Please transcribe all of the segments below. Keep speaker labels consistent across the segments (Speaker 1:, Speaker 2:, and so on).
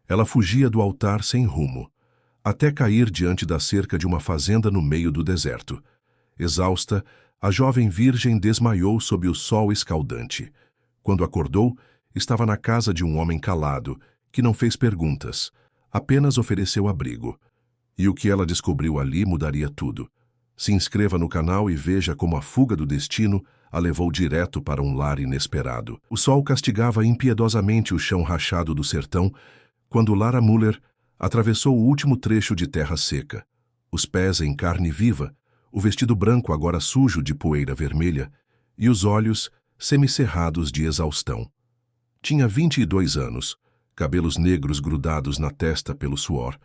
Speaker 1: Ela fugia do altar sem rumo, até cair diante da cerca de uma fazenda no meio do deserto. Exausta, a jovem virgem desmaiou sob o sol escaldante. Quando acordou, estava na casa de um homem calado, que não fez perguntas, apenas ofereceu abrigo. E o que ela descobriu ali mudaria tudo. Se inscreva no canal e veja como a fuga do destino a levou direto para um lar inesperado. O sol castigava impiedosamente o chão rachado do sertão quando Lara Müller atravessou o último trecho de terra seca. Os pés em carne viva, o vestido branco agora sujo de poeira vermelha e os olhos semicerrados de exaustão. Tinha 22 anos, cabelos negros grudados na testa pelo suor,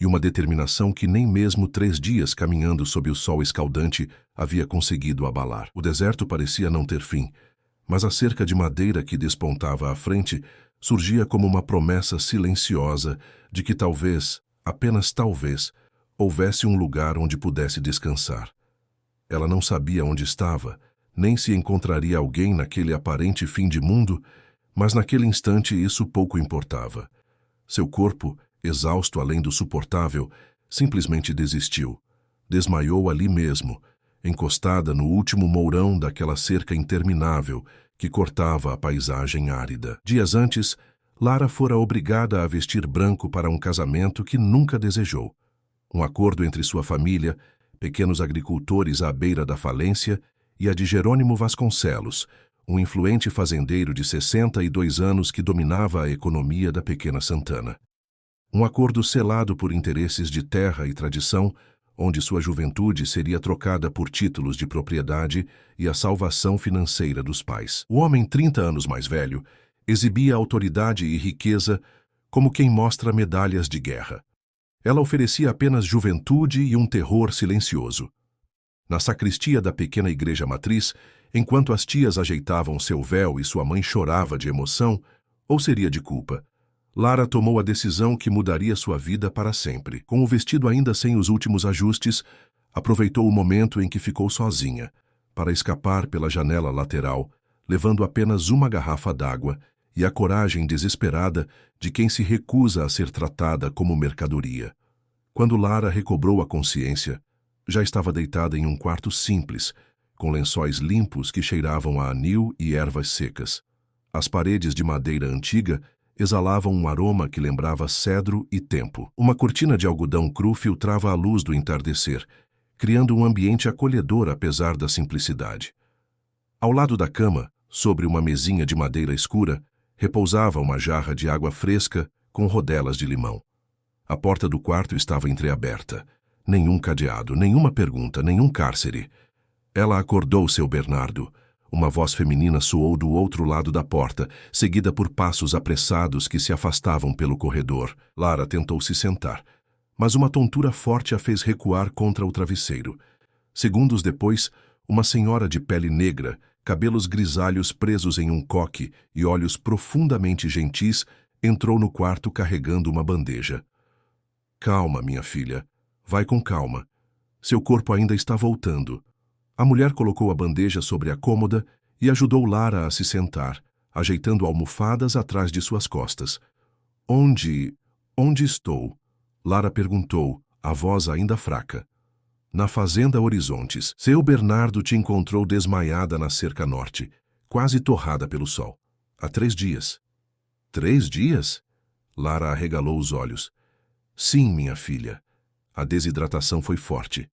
Speaker 1: e uma determinação que nem mesmo 3 dias caminhando sob o sol escaldante havia conseguido abalar. O deserto parecia não ter fim, mas a cerca de madeira que despontava à frente surgia como uma promessa silenciosa de que talvez, apenas talvez, houvesse um lugar onde pudesse descansar. Ela não sabia onde estava, nem se encontraria alguém naquele aparente fim de mundo, mas naquele instante isso pouco importava. Seu corpo, exausto além do suportável, simplesmente desistiu. Desmaiou ali mesmo, encostada no último mourão daquela cerca interminável que cortava a paisagem árida. Dias antes, Lara fora obrigada a vestir branco para um casamento que nunca desejou. Um acordo entre sua família, pequenos agricultores à beira da falência, e a de Jerônimo Vasconcelos, um influente fazendeiro de 62 anos que dominava a economia da pequena Santana. Um acordo selado por interesses de terra e tradição, onde sua juventude seria trocada por títulos de propriedade e a salvação financeira dos pais. O homem 30 anos mais velho exibia autoridade e riqueza como quem mostra medalhas de guerra. Ela oferecia apenas juventude e um terror silencioso. Na sacristia da pequena igreja matriz, enquanto as tias ajeitavam seu véu e sua mãe chorava de emoção, ou seria de culpa, Lara tomou a decisão que mudaria sua vida para sempre. Com o vestido ainda sem os últimos ajustes, aproveitou o momento em que ficou sozinha, para escapar pela janela lateral, levando apenas uma garrafa d'água e a coragem desesperada de quem se recusa a ser tratada como mercadoria. Quando Lara recobrou a consciência, já estava deitada em um quarto simples, com lençóis limpos que cheiravam a anil e ervas secas. As paredes de madeira antiga exalavam um aroma que lembrava cedro e tempo. Uma cortina de algodão cru filtrava a luz do entardecer, criando um ambiente acolhedor apesar da simplicidade. Ao lado da cama, sobre uma mesinha de madeira escura, repousava uma jarra de água fresca com rodelas de limão. A porta do quarto estava entreaberta. Nenhum cadeado, nenhuma pergunta, nenhum cárcere. Ela acordou seu Bernardo. Uma voz feminina soou do outro lado da porta, seguida por passos apressados que se afastavam pelo corredor. Lara tentou se sentar, mas uma tontura forte a fez recuar contra o travesseiro. Segundos depois, uma senhora de pele negra, cabelos grisalhos presos em um coque e olhos profundamente gentis, entrou no quarto carregando uma bandeja. Calma, minha filha. Vai com calma. Seu corpo ainda está voltando. A mulher colocou a bandeja sobre a cômoda e ajudou Lara a se sentar, ajeitando almofadas atrás de suas costas. Onde estou? Lara perguntou, a voz ainda fraca. Na fazenda Horizontes. Seu Bernardo te encontrou desmaiada na cerca norte, quase torrada pelo sol. Há 3 dias. 3 dias? Lara arregalou os olhos. Sim, minha filha. A desidratação foi forte.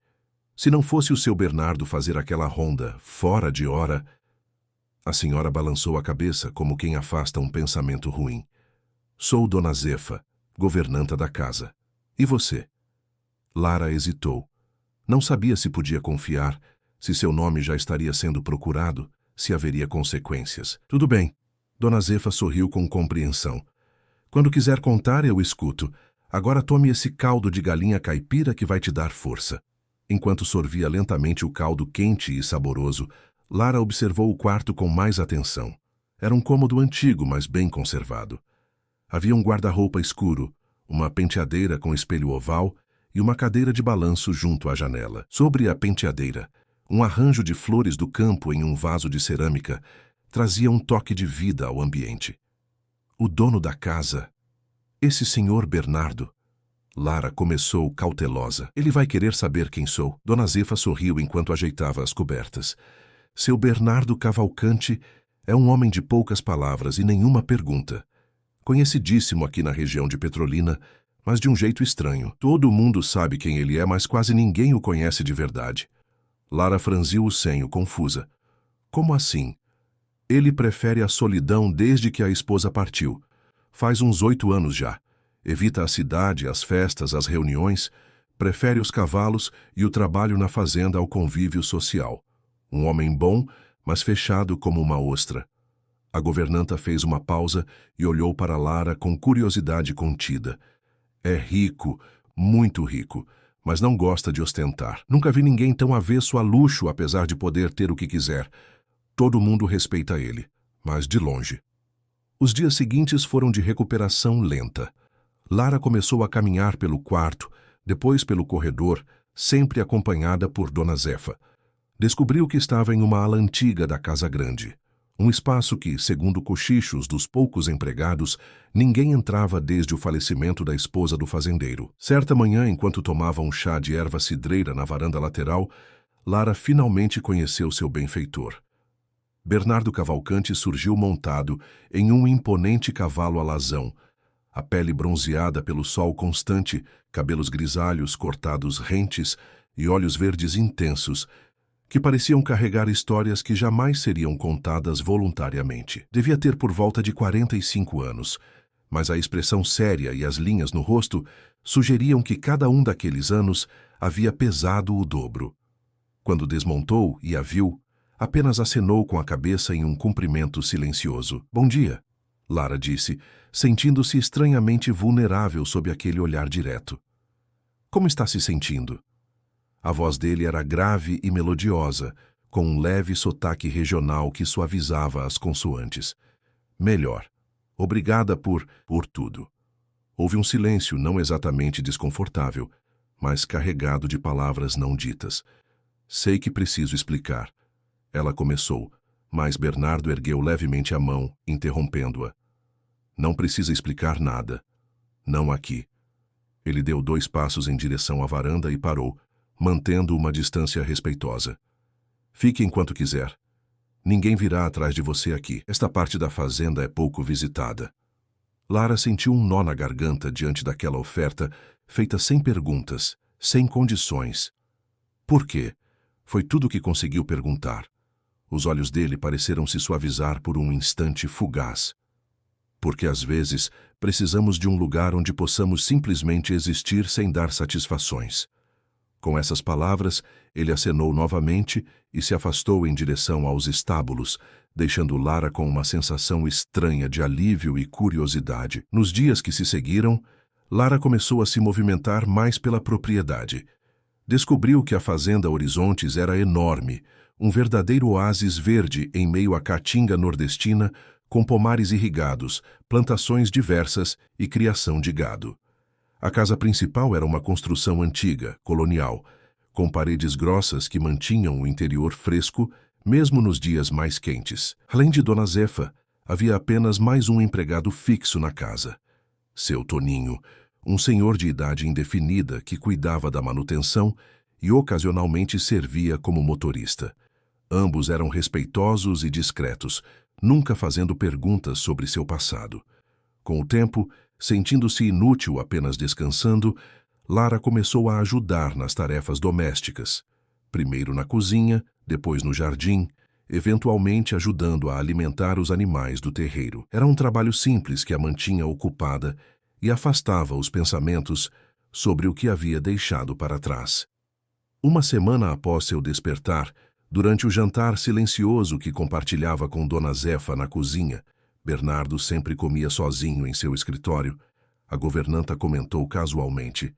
Speaker 1: Se não fosse o seu Bernardo fazer aquela ronda, fora de hora... A senhora balançou a cabeça como quem afasta um pensamento ruim. Sou Dona Zefa, governanta da casa. E você? Lara hesitou. Não sabia se podia confiar, se seu nome já estaria sendo procurado, se haveria consequências. Tudo bem. Dona Zefa sorriu com compreensão. Quando quiser contar, eu escuto. Agora tome esse caldo de galinha caipira que vai te dar força. Enquanto sorvia lentamente o caldo quente e saboroso, Lara observou o quarto com mais atenção. Era um cômodo antigo, mas bem conservado. Havia um guarda-roupa escuro, uma penteadeira com espelho oval e uma cadeira de balanço junto à janela. Sobre a penteadeira, um arranjo de flores do campo em um vaso de cerâmica trazia um toque de vida ao ambiente. O dono da casa... Esse senhor Bernardo. Lara começou cautelosa. Ele vai querer saber quem sou. Dona Zefa sorriu enquanto ajeitava as cobertas. Seu Bernardo Cavalcante é um homem de poucas palavras e nenhuma pergunta. Conhecidíssimo aqui na região de Petrolina, mas de um jeito estranho. Todo mundo sabe quem ele é, mas quase ninguém o conhece de verdade. Lara franziu o senho, confusa. Como assim? Ele prefere a solidão desde que a esposa partiu. Faz uns 8 anos já. Evita a cidade, as festas, as reuniões, prefere os cavalos e o trabalho na fazenda ao convívio social. Um homem bom, mas fechado como uma ostra. A governanta fez uma pausa e olhou para Lara com curiosidade contida. É rico, muito rico, mas não gosta de ostentar. Nunca vi ninguém tão avesso a luxo, apesar de poder ter o que quiser. Todo mundo respeita ele, mas de longe. Os dias seguintes foram de recuperação lenta. Lara começou a caminhar pelo quarto, depois pelo corredor, sempre acompanhada por Dona Zefa. Descobriu que estava em uma ala antiga da casa grande. Um espaço que, segundo cochichos dos poucos empregados, ninguém entrava desde o falecimento da esposa do fazendeiro. Certa manhã, enquanto tomava um chá de erva cidreira na varanda lateral, Lara finalmente conheceu seu benfeitor. Bernardo Cavalcante surgiu montado em um imponente cavalo alazão, a pele bronzeada pelo sol constante, cabelos grisalhos cortados rentes e olhos verdes intensos, que pareciam carregar histórias que jamais seriam contadas voluntariamente. Devia ter por volta de 45 anos, mas a expressão séria e as linhas no rosto sugeriam que cada um daqueles anos havia pesado o dobro. Quando desmontou e a viu, apenas acenou com a cabeça em um cumprimento silencioso. "Bom dia", Lara disse, sentindo-se estranhamente vulnerável sob aquele olhar direto. "Como está se sentindo?" A voz dele era grave e melodiosa, com um leve sotaque regional que suavizava as consoantes. "Melhor. Obrigada por tudo." Houve um silêncio não exatamente desconfortável, mas carregado de palavras não ditas. "Sei que preciso explicar." Ela começou, mas Bernardo ergueu levemente a mão, interrompendo-a. "Não precisa explicar nada. Não aqui." Ele deu 2 passos em direção à varanda e parou, mantendo uma distância respeitosa. "Fique enquanto quiser. Ninguém virá atrás de você aqui. Esta parte da fazenda é pouco visitada." Lara sentiu um nó na garganta diante daquela oferta, feita sem perguntas, sem condições. "Por quê?" Foi tudo o que conseguiu perguntar. Os olhos dele pareceram se suavizar por um instante fugaz. "Porque às vezes precisamos de um lugar onde possamos simplesmente existir sem dar satisfações." Com essas palavras, ele acenou novamente e se afastou em direção aos estábulos, deixando Lara com uma sensação estranha de alívio e curiosidade. Nos dias que se seguiram, Lara começou a se movimentar mais pela propriedade. Descobriu que a fazenda Horizontes era enorme, um verdadeiro oásis verde em meio à caatinga nordestina, com pomares irrigados, plantações diversas e criação de gado. A casa principal era uma construção antiga, colonial, com paredes grossas que mantinham o interior fresco, mesmo nos dias mais quentes. Além de Dona Zefa, havia apenas mais um empregado fixo na casa. Seu Toninho, um senhor de idade indefinida que cuidava da manutenção e ocasionalmente servia como motorista. Ambos eram respeitosos e discretos, nunca fazendo perguntas sobre seu passado. Com o tempo, sentindo-se inútil apenas descansando, Lara começou a ajudar nas tarefas domésticas, primeiro na cozinha, depois no jardim, eventualmente ajudando a alimentar os animais do terreiro. Era um trabalho simples que a mantinha ocupada e afastava os pensamentos sobre o que havia deixado para trás. Uma semana após seu despertar, durante o jantar silencioso que compartilhava com Dona Zefa na cozinha, Bernardo sempre comia sozinho em seu escritório. A governanta comentou casualmente: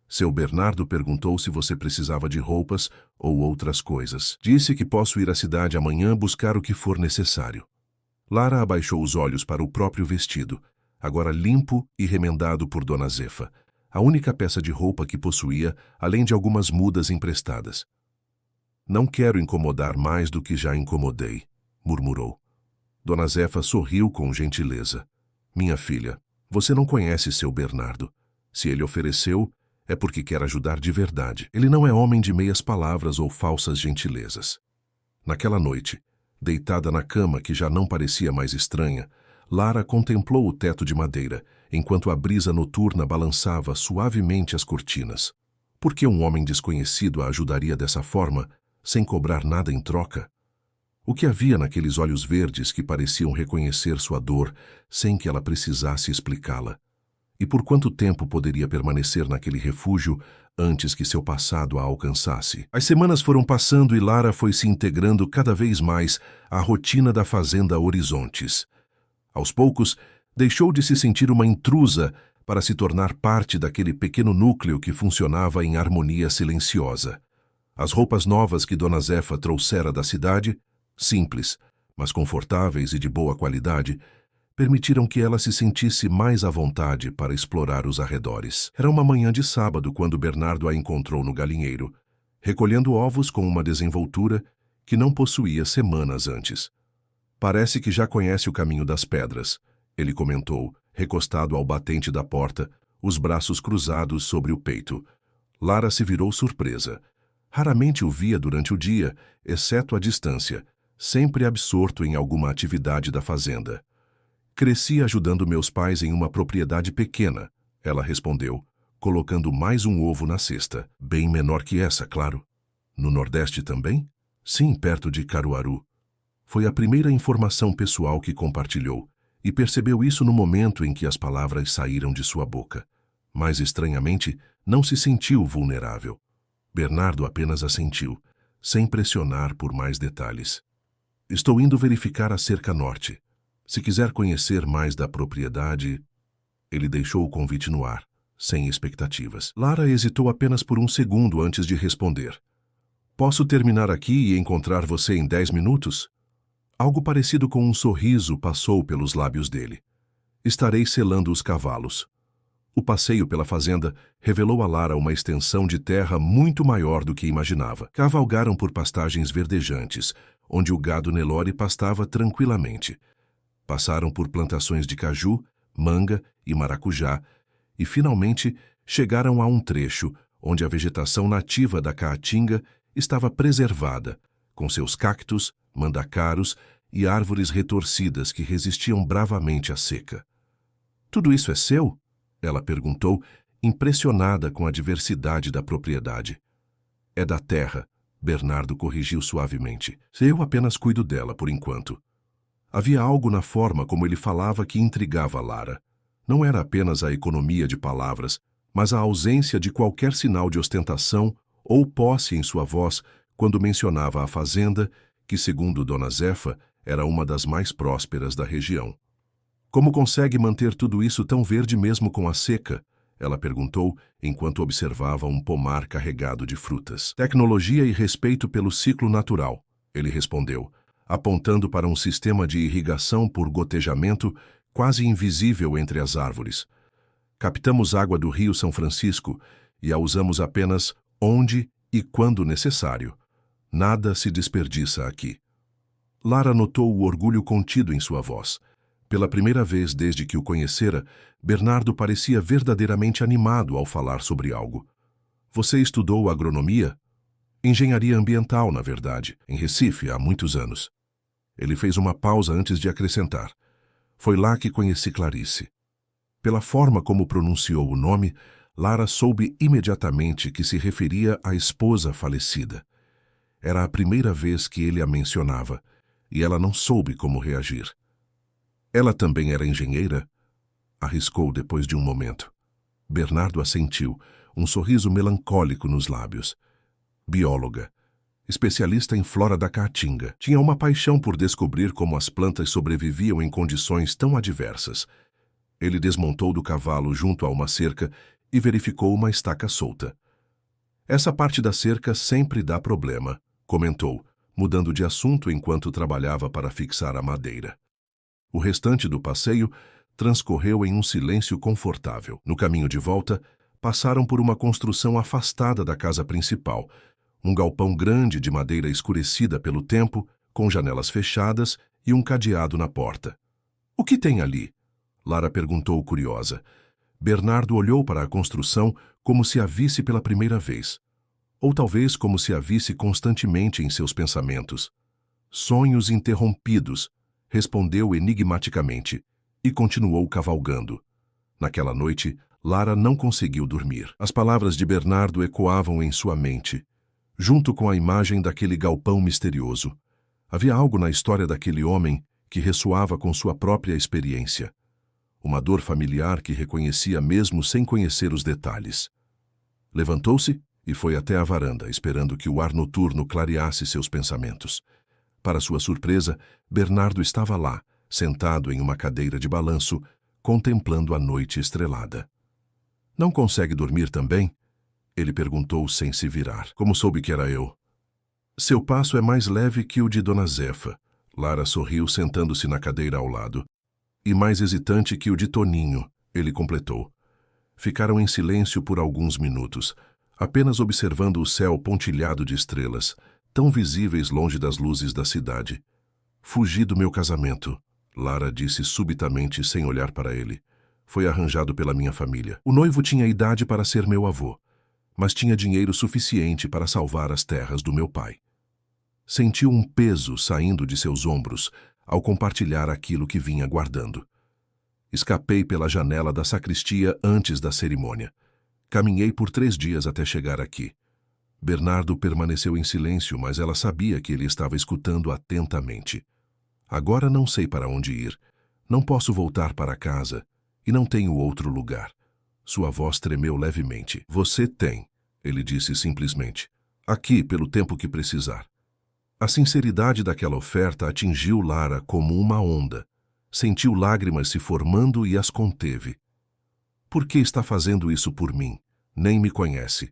Speaker 1: "Seu Bernardo perguntou se você precisava de roupas ou outras coisas. Disse que posso ir à cidade amanhã buscar o que for necessário." Lara abaixou os olhos para o próprio vestido, agora limpo e remendado por Dona Zefa, a única peça de roupa que possuía, além de algumas mudas emprestadas. "Não quero incomodar mais do que já incomodei", murmurou. Dona Zefa sorriu com gentileza. "Minha filha, Você não conhece seu Bernardo. Se ele ofereceu, é porque quer ajudar de verdade. Ele não é homem de meias palavras ou falsas gentilezas. Naquela noite, deitada na cama que já não parecia mais estranha, Lara contemplou o teto de madeira, enquanto a brisa noturna balançava suavemente as cortinas. Por que um homem desconhecido a ajudaria dessa forma, sem cobrar nada em troca? O que havia naqueles olhos verdes que pareciam reconhecer sua dor, sem que ela precisasse explicá-la? E por quanto tempo poderia permanecer naquele refúgio antes que seu passado a alcançasse? As semanas foram passando e Lara foi se integrando cada vez mais à rotina da fazenda Horizontes. Aos poucos, deixou de se sentir uma intrusa para se tornar parte daquele pequeno núcleo que funcionava em harmonia silenciosa. As roupas novas que Dona Zefa trouxera da cidade, simples, mas confortáveis e de boa qualidade, permitiram que ela se sentisse mais à vontade para explorar os arredores. Era uma manhã de sábado quando Bernardo a encontrou no galinheiro, recolhendo ovos com uma desenvoltura que não possuía semanas antes. Parece que já conhece o caminho das pedras, ele comentou, recostado ao batente da porta, os braços cruzados sobre o peito. Lara se virou surpresa. Raramente o via durante o dia, exceto à distância, sempre absorto em alguma atividade da fazenda. Cresci ajudando meus pais em uma propriedade pequena, ela respondeu, colocando mais um ovo na cesta. Bem menor que essa, claro. No Nordeste também? Sim, perto de Caruaru. Foi a primeira informação pessoal que compartilhou, e percebeu isso no momento em que as palavras saíram de sua boca. Mas, estranhamente, não se sentiu vulnerável. Bernardo apenas assentiu, sem pressionar por mais detalhes. Estou indo verificar a cerca norte. Se quiser conhecer mais da propriedade... Ele deixou o convite no ar, sem expectativas. Lara hesitou apenas por um segundo antes de responder. Posso terminar aqui e encontrar você em 10 minutos? Algo parecido com um sorriso passou pelos lábios dele. Estarei selando os cavalos. O passeio pela fazenda revelou a Lara uma extensão de terra muito maior do que imaginava. Cavalgaram por pastagens verdejantes, onde o gado Nelore pastava tranquilamente. Passaram por plantações de caju, manga e maracujá e, finalmente, chegaram a um trecho onde a vegetação nativa da Caatinga estava preservada, com seus cactos, mandacaros e árvores retorcidas que resistiam bravamente à seca. Tudo isso é seu? Ela perguntou, impressionada com a diversidade da propriedade. É da terra, Bernardo corrigiu suavemente. Eu apenas cuido dela por enquanto. Havia algo na forma como ele falava que intrigava Lara. Não era apenas a economia de palavras, mas a ausência de qualquer sinal de ostentação ou posse em sua voz quando mencionava a fazenda, que, segundo Dona Zefa, era uma das mais prósperas da região. Como consegue manter tudo isso tão verde mesmo com a seca? Ela perguntou, enquanto observava um pomar carregado de frutas. Tecnologia e respeito pelo ciclo natural, ele respondeu, apontando para um sistema de irrigação por gotejamento quase invisível entre as árvores. Captamos água do Rio São Francisco e a usamos apenas onde e quando necessário. Nada se desperdiça aqui. Lara notou o orgulho contido em sua voz. Pela primeira vez desde que o conhecera, Bernardo parecia verdadeiramente animado ao falar sobre algo. Você estudou agronomia? Engenharia ambiental, na verdade, em Recife, há muitos anos. Ele fez uma pausa antes de acrescentar. Foi lá que conheci Clarice. Pela forma como pronunciou o nome, Lara soube imediatamente que se referia à esposa falecida. Era a primeira vez que ele a mencionava, e ela não soube como reagir. Ela também era engenheira? Arriscou depois de um momento. Bernardo assentiu, um sorriso melancólico nos lábios. Bióloga. Especialista em flora da Caatinga. Tinha uma paixão por descobrir como as plantas sobreviviam em condições tão adversas. Ele desmontou do cavalo junto a uma cerca e verificou uma estaca solta. Essa parte da cerca sempre dá problema, comentou, mudando de assunto enquanto trabalhava para fixar a madeira. O restante do passeio transcorreu em um silêncio confortável. No caminho de volta, passaram por uma construção afastada da casa principal, um galpão grande de madeira escurecida pelo tempo, com janelas fechadas e um cadeado na porta. O que tem ali? Lara perguntou curiosa. Bernardo olhou para a construção como se a visse pela primeira vez. Ou talvez como se a visse constantemente em seus pensamentos. Sonhos interrompidos, respondeu enigmaticamente, e continuou cavalgando. Naquela noite, Lara não conseguiu dormir. As palavras de Bernardo ecoavam em sua mente, junto com a imagem daquele galpão misterioso. Havia algo na história daquele homem que ressoava com sua própria experiência. Uma dor familiar que reconhecia mesmo sem conhecer os detalhes. Levantou-se e foi até a varanda, esperando que o ar noturno clareasse seus pensamentos. Para sua surpresa, Bernardo estava lá, sentado em uma cadeira de balanço, contemplando a noite estrelada. Não consegue dormir também? Ele perguntou sem se virar. Como soube que era eu? Seu passo é mais leve que o de Dona Zefa. Lara sorriu sentando-se na cadeira ao lado. E mais hesitante que o de Toninho, ele completou. Ficaram em silêncio por alguns minutos, apenas observando o céu pontilhado de estrelas, tão visíveis longe das luzes da cidade. Fugi do meu casamento, Lara disse subitamente sem olhar para ele. Foi arranjado pela minha família. O noivo tinha idade para ser meu avô, mas tinha dinheiro suficiente para salvar as terras do meu pai. Sentiu um peso saindo de seus ombros ao compartilhar aquilo que vinha guardando. Escapei pela janela da sacristia antes da cerimônia. Caminhei por 3 dias até chegar aqui. Bernardo permaneceu em silêncio, mas ela sabia que ele estava escutando atentamente. Agora não sei para onde ir. Não posso voltar para casa e não tenho outro lugar. Sua voz tremeu levemente. Você tem, ele disse simplesmente. Aqui pelo tempo que precisar. A sinceridade daquela oferta atingiu Lara como uma onda. Sentiu lágrimas se formando e as conteve. Por que está fazendo isso por mim? Nem me conhece.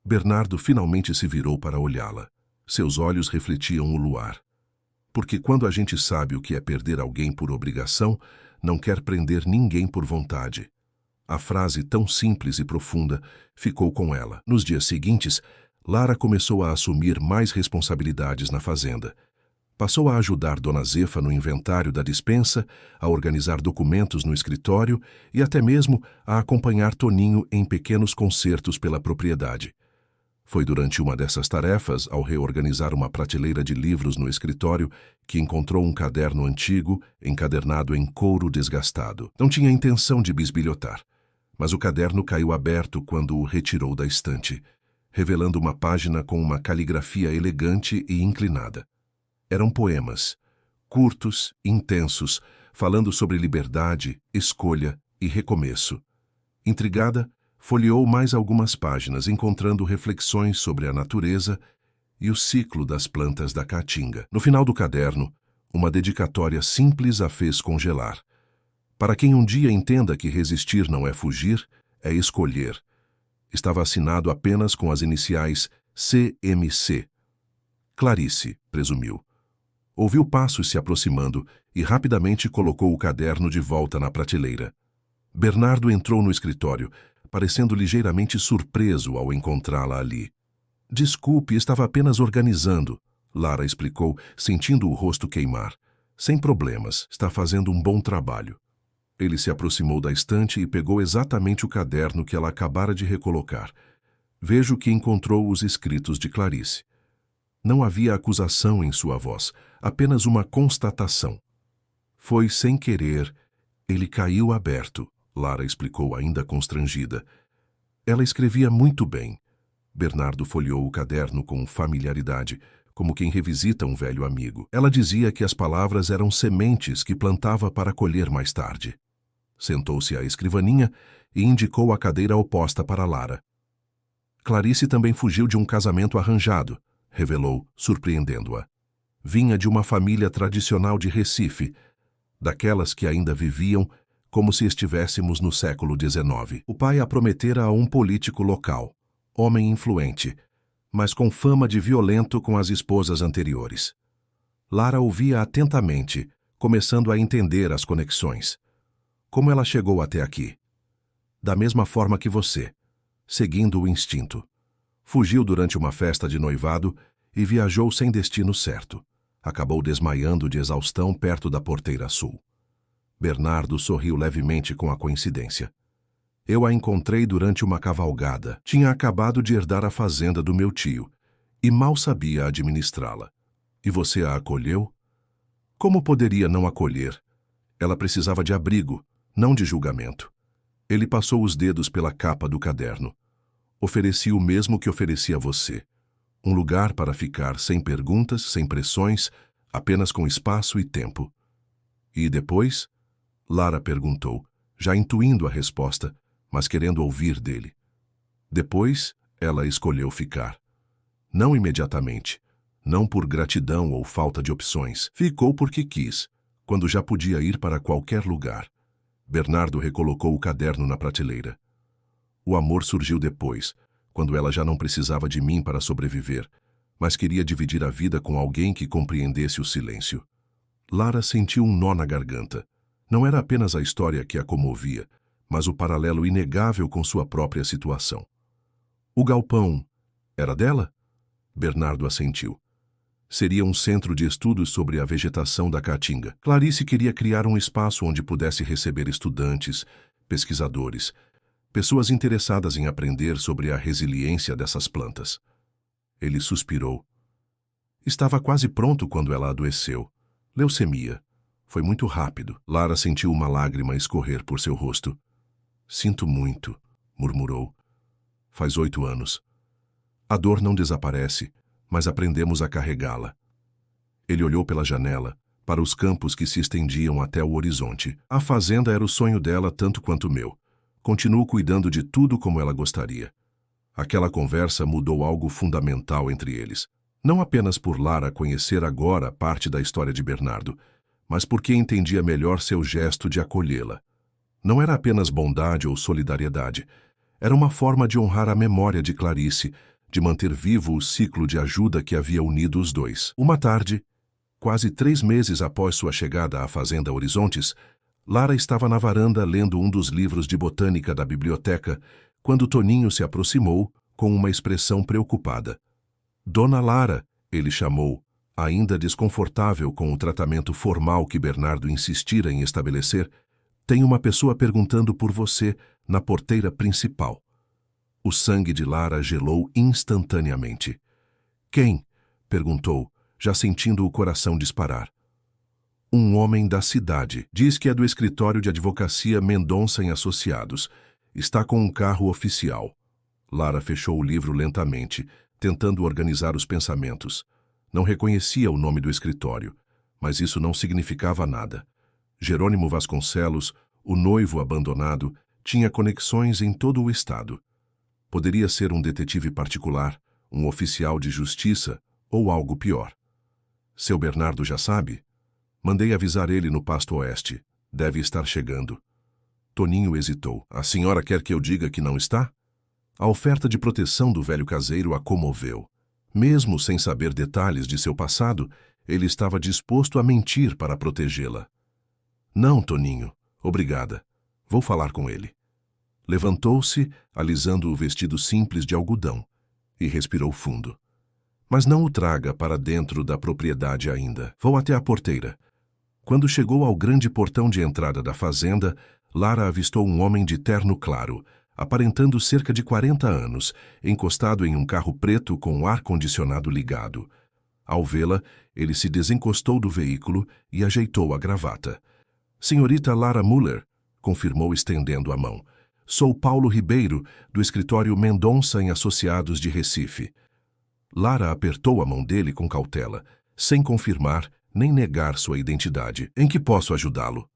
Speaker 1: Bernardo finalmente se virou para olhá-la. Seus olhos refletiam o luar. Porque quando a gente sabe o que é perder alguém por obrigação, não quer prender ninguém por vontade. A frase tão simples e profunda ficou com ela. Nos dias seguintes, Lara começou a assumir mais responsabilidades na fazenda. Passou a ajudar Dona Zefa no inventário da despensa, a organizar documentos no escritório e até mesmo a acompanhar Toninho em pequenos concertos pela propriedade. Foi durante uma dessas tarefas, ao reorganizar uma prateleira de livros no escritório, que encontrou um caderno antigo, encadernado em couro desgastado. Não tinha intenção de bisbilhotar, mas o caderno caiu aberto quando o retirou da estante, revelando uma página com uma caligrafia elegante e inclinada. Eram poemas, curtos, intensos, falando sobre liberdade, escolha e recomeço. Intrigada, folheou mais algumas páginas, encontrando reflexões sobre a natureza e o ciclo das plantas da caatinga. No final do caderno, uma dedicatória simples a fez congelar. Para quem um dia entenda que resistir não é fugir, é escolher. Estava assinado apenas com as iniciais CMC. Clarice, presumiu. Ouviu passos se aproximando e rapidamente colocou o caderno de volta na prateleira. Bernardo entrou no escritório, parecendo ligeiramente surpreso ao encontrá-la ali. Desculpe, estava apenas organizando, Lara explicou, sentindo o rosto queimar. Sem problemas, está fazendo um bom trabalho. Ele se aproximou da estante e pegou exatamente o caderno que ela acabara de recolocar. Vejo que encontrou os escritos de Clarice. Não havia acusação em sua voz, apenas uma constatação. Foi sem querer. Ele caiu aberto, Lara explicou ainda constrangida. Ela escrevia muito bem. Bernardo folheou o caderno com familiaridade, como quem revisita um velho amigo. Ela dizia que as palavras eram sementes que plantava para colher mais tarde. Sentou-se à escrivaninha e indicou a cadeira oposta para Lara. Clarice também fugiu de um casamento arranjado, revelou, surpreendendo-a. Vinha de uma família tradicional de Recife, daquelas que ainda viviam como se estivéssemos no século XIX. O pai a prometera a um político local, homem influente, mas com fama de violento com as esposas anteriores. Lara ouvia atentamente, começando a entender as conexões. Como ela chegou até aqui? Da mesma forma que você, seguindo o instinto. Fugiu durante uma festa de noivado e viajou sem destino certo. Acabou desmaiando de exaustão perto da porteira sul. Bernardo sorriu levemente com a coincidência. Eu a encontrei durante uma cavalgada. Tinha acabado de herdar a fazenda do meu tio e mal sabia administrá-la. E você a acolheu? Como poderia não acolher? Ela precisava de abrigo, não de julgamento. Ele passou os dedos pela capa do caderno. Ofereci o mesmo que ofereci a você. Um lugar para ficar sem perguntas, sem pressões, apenas com espaço e tempo. E depois? Lara perguntou, já intuindo a resposta, mas querendo ouvir dele. Depois, ela escolheu ficar. Não imediatamente, não por gratidão ou falta de opções. Ficou porque quis, quando já podia ir para qualquer lugar. Bernardo recolocou o caderno na prateleira. O amor surgiu depois, quando ela já não precisava de mim para sobreviver, mas queria dividir a vida com alguém que compreendesse o silêncio. Lara sentiu um nó na garganta. Não era apenas a história que a comovia, mas o paralelo inegável com sua própria situação. O galpão era dela? Bernardo assentiu. Seria um centro de estudos sobre a vegetação da Caatinga. Clarice queria criar um espaço onde pudesse receber estudantes, pesquisadores, pessoas interessadas em aprender sobre a resiliência dessas plantas. Ele suspirou. Estava quase pronto quando ela adoeceu. Leucemia. Foi muito rápido. Lara sentiu uma lágrima escorrer por seu rosto. Sinto muito, murmurou. Faz 8 anos. A dor não desaparece, mas aprendemos a carregá-la. Ele olhou pela janela, para os campos que se estendiam até o horizonte. A fazenda era o sonho dela tanto quanto o meu. Continuo cuidando de tudo como ela gostaria. Aquela conversa mudou algo fundamental entre eles. Não apenas por Lara conhecer agora parte da história de Bernardo, mas porque entendia melhor seu gesto de acolhê-la. Não era apenas bondade ou solidariedade. Era uma forma de honrar a memória de Clarice, de manter vivo o ciclo de ajuda que havia unido os dois. Uma tarde, quase 3 meses após sua chegada à Fazenda Horizontes, Lara estava na varanda lendo um dos livros de botânica da biblioteca, quando Toninho se aproximou com uma expressão preocupada. Dona Lara, ele chamou, ainda desconfortável com o tratamento formal que Bernardo insistira em estabelecer, tem uma pessoa perguntando por você na porteira principal. O sangue de Lara gelou instantaneamente. Quem? Perguntou, já sentindo o coração disparar. Um homem da cidade. Diz que é do escritório de advocacia Mendonça e Associados. Está com um carro oficial. Lara fechou o livro lentamente, tentando organizar os pensamentos. Não reconhecia o nome do escritório, mas isso não significava nada. Jerônimo Vasconcelos, o noivo abandonado, tinha conexões em todo o estado. Poderia ser um detetive particular, um oficial de justiça ou algo pior. Seu Bernardo já sabe? Mandei avisar ele no Pasto Oeste. Deve estar chegando. Toninho hesitou. A senhora quer que eu diga que não está? A oferta de proteção do velho caseiro a comoveu. Mesmo sem saber detalhes de seu passado, ele estava disposto a mentir para protegê-la. Não, Toninho. Obrigada. Vou falar com ele. Levantou-se, alisando o vestido simples de algodão, e respirou fundo. Mas não o traga para dentro da propriedade ainda. Vou até a porteira. Quando chegou ao grande portão de entrada da fazenda, Lara avistou um homem de terno claro, aparentando cerca de 40 anos, encostado em um carro preto com o ar-condicionado ligado. Ao vê-la, ele se desencostou do veículo e ajeitou a gravata. Senhorita Lara Muller, confirmou estendendo a mão. Sou Paulo Ribeiro, do escritório Mendonça e Associados de Recife. Lara apertou a mão dele com cautela, sem confirmar nem negar sua identidade. Em que posso ajudá-lo?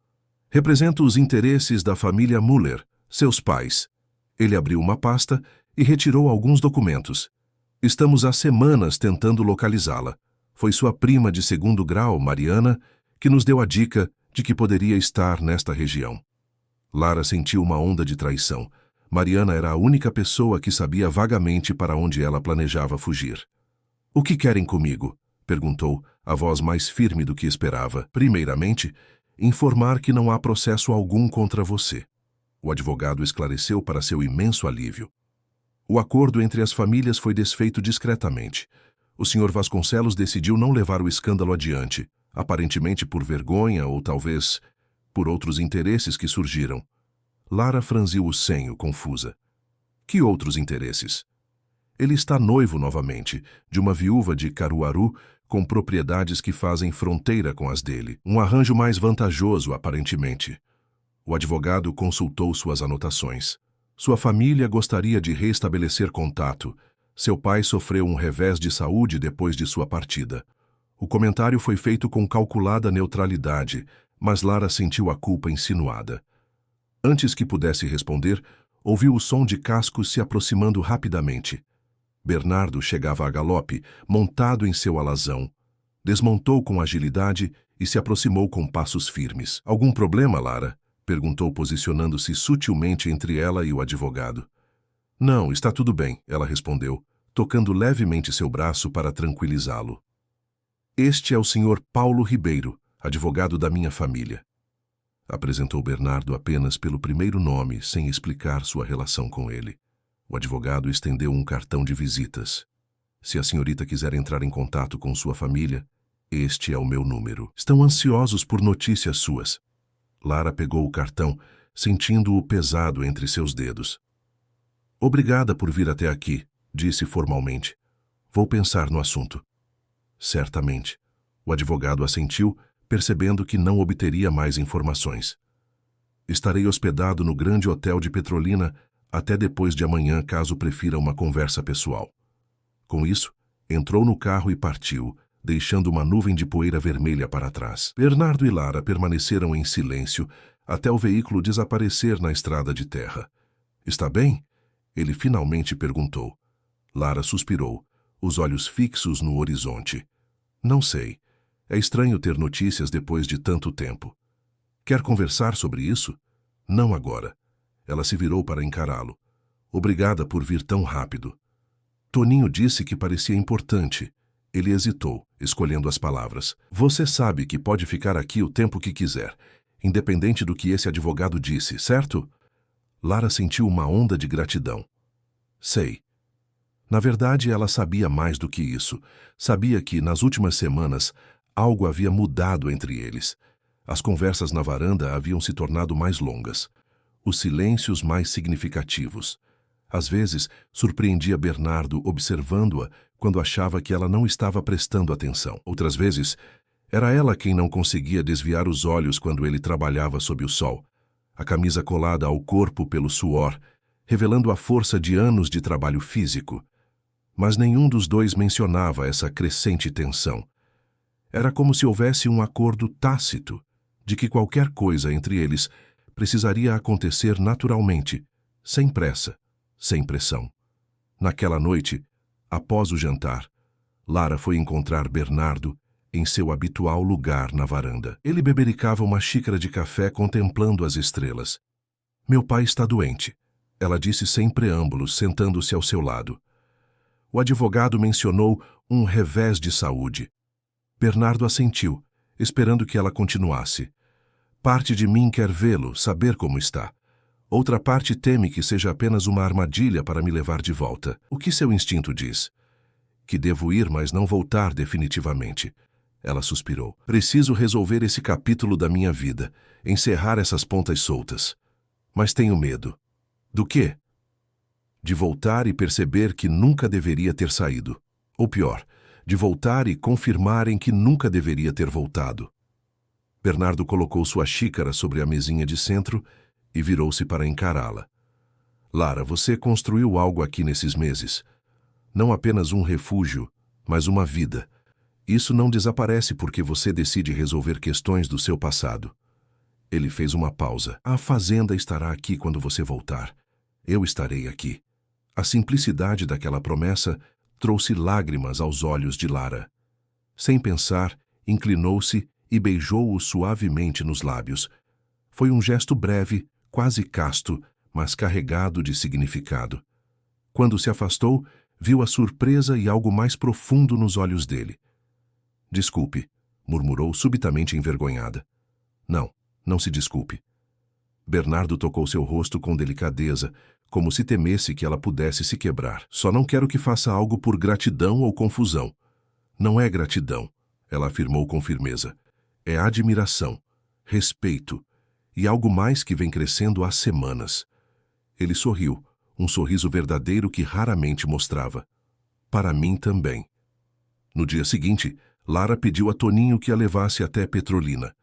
Speaker 1: Represento os interesses da família Muller, seus pais. Ele abriu uma pasta e retirou alguns documentos. Estamos há semanas tentando localizá-la. Foi sua prima de 2º grau, Mariana, que nos deu a dica de que poderia estar nesta região. Lara sentiu uma onda de traição. Mariana era a única pessoa que sabia vagamente para onde ela planejava fugir. O que querem comigo? Perguntou, a voz mais firme do que esperava. Primeiramente, informar que não há processo algum contra você. O advogado esclareceu para seu imenso alívio. O acordo entre as famílias foi desfeito discretamente. O Sr. Vasconcelos decidiu não levar o escândalo adiante, aparentemente por vergonha ou talvez por outros interesses que surgiram. Lara franziu o senho, confusa. Que outros interesses? Ele está noivo novamente, de uma viúva de Caruaru, com propriedades que fazem fronteira com as dele. Um arranjo mais vantajoso, aparentemente. O advogado consultou suas anotações. Sua família gostaria de restabelecer contato. Seu pai sofreu um revés de saúde depois de sua partida. O comentário foi feito com calculada neutralidade, mas Lara sentiu a culpa insinuada. Antes que pudesse responder, ouviu o som de cascos se aproximando rapidamente. Bernardo chegava a galope, montado em seu alazão. Desmontou com agilidade e se aproximou com passos firmes. Algum problema, Lara? Perguntou, posicionando-se sutilmente entre ela e o advogado. Não, está tudo bem, ela respondeu, tocando levemente seu braço para tranquilizá-lo. Este é o Sr. Paulo Ribeiro, advogado da minha família. Apresentou Bernardo apenas pelo primeiro nome, sem explicar sua relação com ele. O advogado estendeu um cartão de visitas. Se a senhorita quiser entrar em contato com sua família, este é o meu número. Estão ansiosos por notícias suas. Lara pegou o cartão, sentindo-o pesado entre seus dedos. Obrigada por vir até aqui, disse formalmente. Vou pensar no assunto. Certamente. O advogado assentiu, percebendo que não obteria mais informações. Estarei hospedado no grande hotel de Petrolina até depois de amanhã, caso prefira uma conversa pessoal. Com isso, entrou no carro e partiu, deixando uma nuvem de poeira vermelha para trás. Bernardo e Lara permaneceram em silêncio até o veículo desaparecer na estrada de terra. Está bem? Ele finalmente perguntou. Lara suspirou, os olhos fixos no horizonte. Não sei. É estranho ter notícias depois de tanto tempo. Quer conversar sobre isso? Não agora. Ela se virou para encará-lo. Obrigada por vir tão rápido. Toninho disse que parecia importante. Ele hesitou, escolhendo as palavras. Você sabe que pode ficar aqui o tempo que quiser, independente do que esse advogado disse, certo? Lara sentiu uma onda de gratidão. Sei. Na verdade, ela sabia mais do que isso. Sabia que, nas últimas semanas, algo havia mudado entre eles. As conversas na varanda haviam se tornado mais longas. Os silêncios mais significativos. Às vezes, surpreendia Bernardo observando-a quando achava que ela não estava prestando atenção. Outras vezes, era ela quem não conseguia desviar os olhos quando ele trabalhava sob o sol, a camisa colada ao corpo pelo suor, revelando a força de anos de trabalho físico. Mas nenhum dos dois mencionava essa crescente tensão. Era como se houvesse um acordo tácito de que qualquer coisa entre eles precisaria acontecer naturalmente, sem pressa, sem pressão. Naquela noite, após o jantar, Lara foi encontrar Bernardo em seu habitual lugar na varanda. Ele bebericava uma xícara de café contemplando as estrelas. Meu pai está doente, ela disse sem preâmbulos, sentando-se ao seu lado. O advogado mencionou um revés de saúde. Bernardo assentiu, esperando que ela continuasse. Parte de mim quer vê-lo, saber como está. Outra parte teme que seja apenas uma armadilha para me levar de volta. O que seu instinto diz? Que devo ir, mas não voltar definitivamente. Ela suspirou. Preciso resolver esse capítulo da minha vida, encerrar essas pontas soltas. Mas tenho medo. Do quê? De voltar e perceber que nunca deveria ter saído. Ou pior, de voltar e confirmarem que nunca deveria ter voltado. Bernardo colocou sua xícara sobre a mesinha de centro e virou-se para encará-la. Lara, você construiu algo aqui nesses meses. Não apenas um refúgio, mas uma vida. Isso não desaparece porque você decide resolver questões do seu passado. Ele fez uma pausa. A fazenda estará aqui quando você voltar. Eu estarei aqui. A simplicidade daquela promessa trouxe lágrimas aos olhos de Lara. Sem pensar, inclinou-se e beijou-o suavemente nos lábios. Foi um gesto breve, quase casto, mas carregado de significado. Quando se afastou, viu a surpresa e algo mais profundo nos olhos dele. Desculpe, murmurou subitamente envergonhada. Não, não se desculpe. Bernardo tocou seu rosto com delicadeza, como se temesse que ela pudesse se quebrar. Só não quero que faça algo por gratidão ou confusão. Não é gratidão, ela afirmou com firmeza. É admiração, respeito. e algo mais que vem crescendo há semanas. Ele sorriu, um sorriso verdadeiro que raramente mostrava. Para mim também. No dia seguinte, Lara pediu a Toninho que a levasse até Petrolina.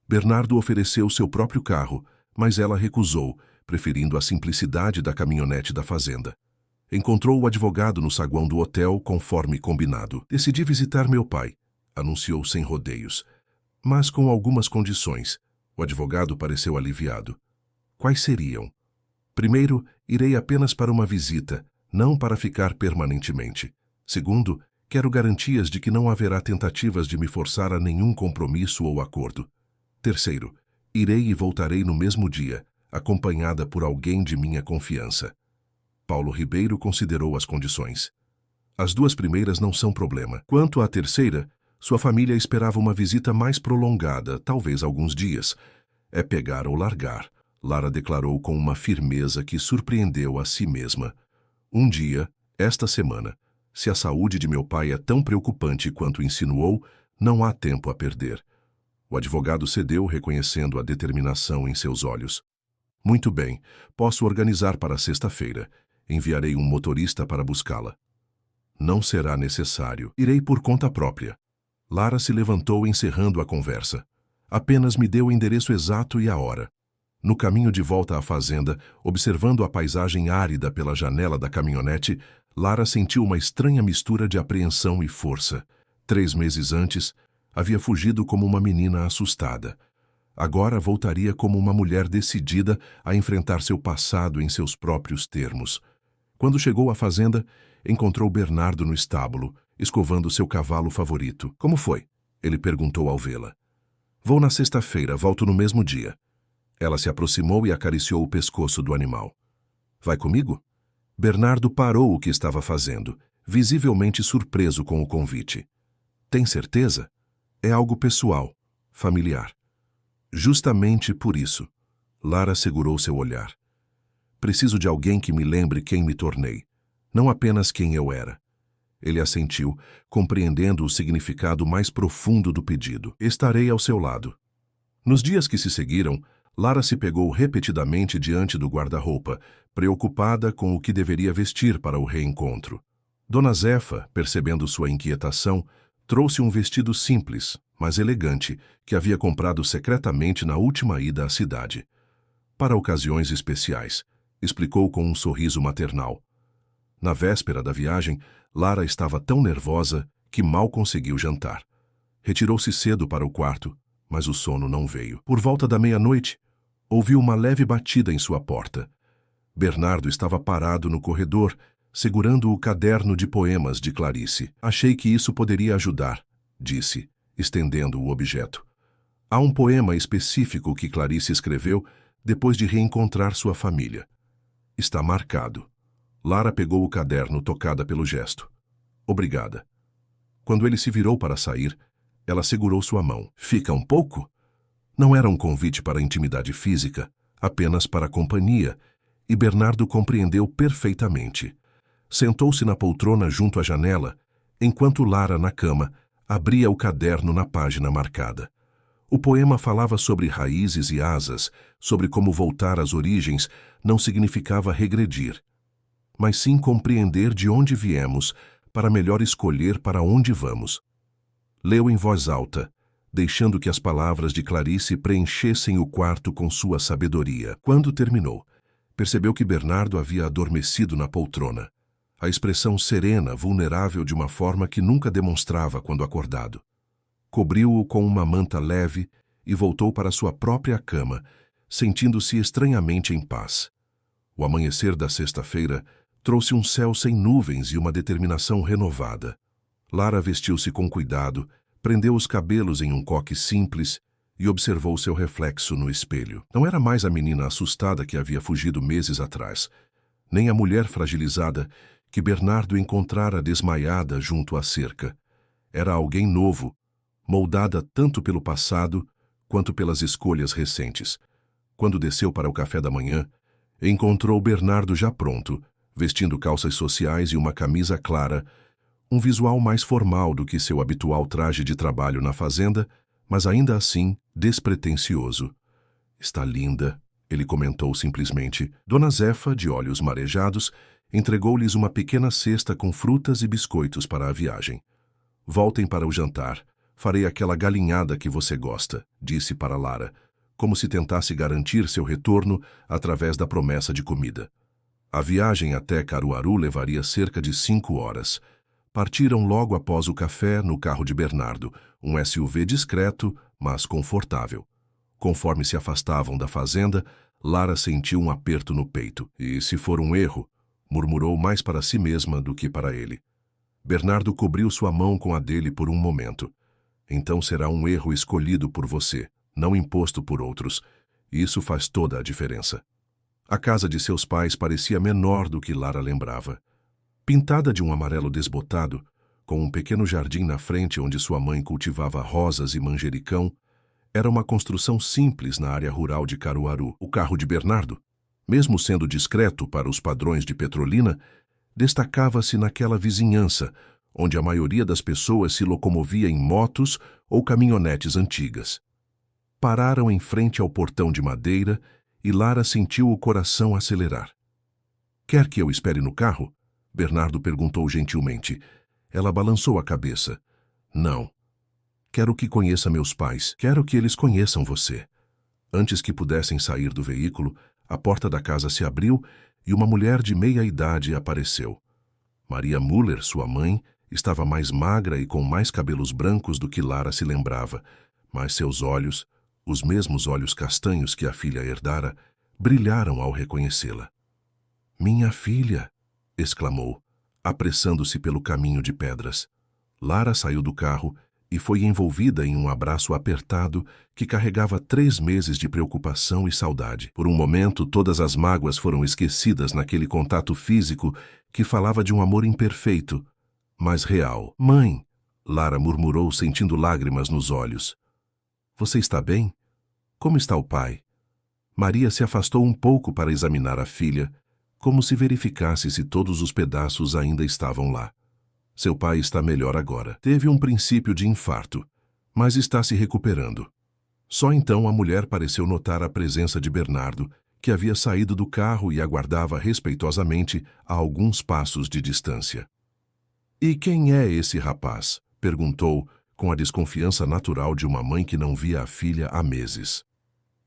Speaker 1: Bernardo ofereceu seu próprio carro, mas ela recusou, preferindo a simplicidade da caminhonete da fazenda. Encontrou o advogado no saguão do hotel, conforme combinado. Decidi visitar meu pai, anunciou sem rodeios, mas com algumas condições. O advogado pareceu aliviado. Quais seriam? Primeiro, irei apenas para uma visita, não para ficar permanentemente. Segundo, quero garantias de que não haverá tentativas de me forçar a nenhum compromisso ou acordo. Terceiro, irei e voltarei no mesmo dia, acompanhada por alguém de minha confiança. Paulo Ribeiro considerou as condições. As duas primeiras não são problema. Quanto à terceira, sua família esperava uma visita mais prolongada, talvez alguns dias. É pegar ou largar, Lara declarou com uma firmeza que surpreendeu a si mesma. Um dia, esta semana, se a saúde de meu pai é tão preocupante quanto insinuou, não há tempo a perder. O advogado cedeu, reconhecendo a determinação em seus olhos. Muito bem, posso organizar para sexta-feira. Enviarei um motorista para buscá-la. Não será necessário. Irei por conta própria. Lara se levantou, encerrando a conversa. Apenas me deu o endereço exato e a hora. No caminho de volta à fazenda, observando a paisagem árida pela janela da caminhonete, Lara sentiu uma estranha mistura de apreensão e força. 3 meses antes, havia fugido como uma menina assustada. Agora voltaria como uma mulher decidida a enfrentar seu passado em seus próprios termos. Quando chegou à fazenda, encontrou Bernardo no estábulo, escovando seu cavalo favorito. Como foi? Ele perguntou ao vê-la. Vou na sexta-feira, volto no mesmo dia. Ela se aproximou e acariciou o pescoço do animal. Vai comigo? Bernardo parou o que estava fazendo, visivelmente surpreso com o convite. Tem certeza? É algo pessoal, familiar. Justamente por isso. Lara segurou seu olhar. Preciso de alguém que me lembre quem me tornei, não apenas quem eu era. Ele assentiu, compreendendo o significado mais profundo do pedido. Estarei ao seu lado. Nos dias que se seguiram, Lara se pegou repetidamente diante do guarda-roupa, preocupada com o que deveria vestir para o reencontro. Dona Zefa, percebendo sua inquietação, trouxe um vestido simples, mas elegante, que havia comprado secretamente na última ida à cidade. Para ocasiões especiais, explicou com um sorriso maternal. Na véspera da viagem, Lara estava tão nervosa que mal conseguiu jantar. Retirou-se cedo para o quarto, mas o sono não veio. Por volta da meia-noite, ouviu uma leve batida em sua porta. Bernardo estava parado no corredor, segurando o caderno de poemas de Clarice. Achei que isso poderia ajudar, disse, estendendo o objeto. Há um poema específico que Clarice escreveu depois de reencontrar sua família. Está marcado. Lara pegou o caderno, tocada pelo gesto. Obrigada. Quando ele se virou para sair, ela segurou sua mão. Fica um pouco? Não era um convite para intimidade física, apenas para companhia, e Bernardo compreendeu perfeitamente. Sentou-se na poltrona junto à janela, enquanto Lara, na cama, abria o caderno na página marcada. O poema falava sobre raízes e asas, sobre como voltar às origens não significava regredir, mas sim compreender de onde viemos para melhor escolher para onde vamos. Leu em voz alta, deixando que as palavras de Clarice preenchessem o quarto com sua sabedoria. Quando terminou, percebeu que Bernardo havia adormecido na poltrona, a expressão serena, vulnerável de uma forma que nunca demonstrava quando acordado. Cobriu-o com uma manta leve e voltou para sua própria cama, sentindo-se estranhamente em paz. O amanhecer da sexta-feira trouxe um céu sem nuvens e uma determinação renovada. Lara vestiu-se com cuidado, prendeu os cabelos em um coque simples e observou seu reflexo no espelho. Não era mais a menina assustada que havia fugido meses atrás, nem a mulher fragilizada que Bernardo encontrara desmaiada junto à cerca. Era alguém novo, moldada tanto pelo passado quanto pelas escolhas recentes. Quando desceu para o café da manhã, encontrou Bernardo já pronto, vestindo calças sociais e uma camisa clara, um visual mais formal do que seu habitual traje de trabalho na fazenda, mas ainda assim despretensioso. Está linda, ele comentou simplesmente. Dona Zefa, de olhos marejados, entregou-lhes uma pequena cesta com frutas e biscoitos para a viagem. Voltem para o jantar. Farei aquela galinhada que você gosta, disse para Lara, como se tentasse garantir seu retorno através da promessa de comida. A viagem até Caruaru levaria cerca de 5 horas. Partiram logo após o café no carro de Bernardo, um SUV discreto, mas confortável. Conforme se afastavam da fazenda, Lara sentiu um aperto no peito. E se for um erro, murmurou mais para si mesma do que para ele. Bernardo cobriu sua mão com a dele por um momento. Então será um erro escolhido por você, não imposto por outros. Isso faz toda a diferença. A casa de seus pais parecia menor do que Lara lembrava. Pintada de um amarelo desbotado, com um pequeno jardim na frente onde sua mãe cultivava rosas e manjericão, era uma construção simples na área rural de Caruaru. O carro de Bernardo, mesmo sendo discreto para os padrões de Petrolina, destacava-se naquela vizinhança, onde a maioria das pessoas se locomovia em motos ou caminhonetes antigas. Pararam em frente ao portão de madeira e Lara sentiu o coração acelerar. "Quer que eu espere no carro?" Bernardo perguntou gentilmente. Ela balançou a cabeça. "Não. Quero que conheça meus pais. Quero que eles conheçam você." Antes que pudessem sair do veículo, a porta da casa se abriu e uma mulher de meia idade apareceu. Maria Müller, sua mãe, estava mais magra e com mais cabelos brancos do que Lara se lembrava, mas seus olhos, os mesmos olhos castanhos que a filha herdara, brilharam ao reconhecê-la. "Minha filha!" exclamou, apressando-se pelo caminho de pedras. Lara saiu do carro e foi envolvida em um abraço apertado que carregava 3 meses de preocupação e saudade. Por um momento, todas as mágoas foram esquecidas naquele contato físico que falava de um amor imperfeito, mas real. "Mãe!" Lara murmurou, sentindo lágrimas nos olhos. "Você está bem? Como está o pai?" Maria se afastou um pouco para examinar a filha, como se verificasse se todos os pedaços ainda estavam lá. "Seu pai está melhor agora. Teve um princípio de infarto, mas está se recuperando." Só então a mulher pareceu notar a presença de Bernardo, que havia saído do carro e aguardava respeitosamente a alguns passos de distância. "E quem é esse rapaz?" perguntou, com a desconfiança natural de uma mãe que não via a filha há meses.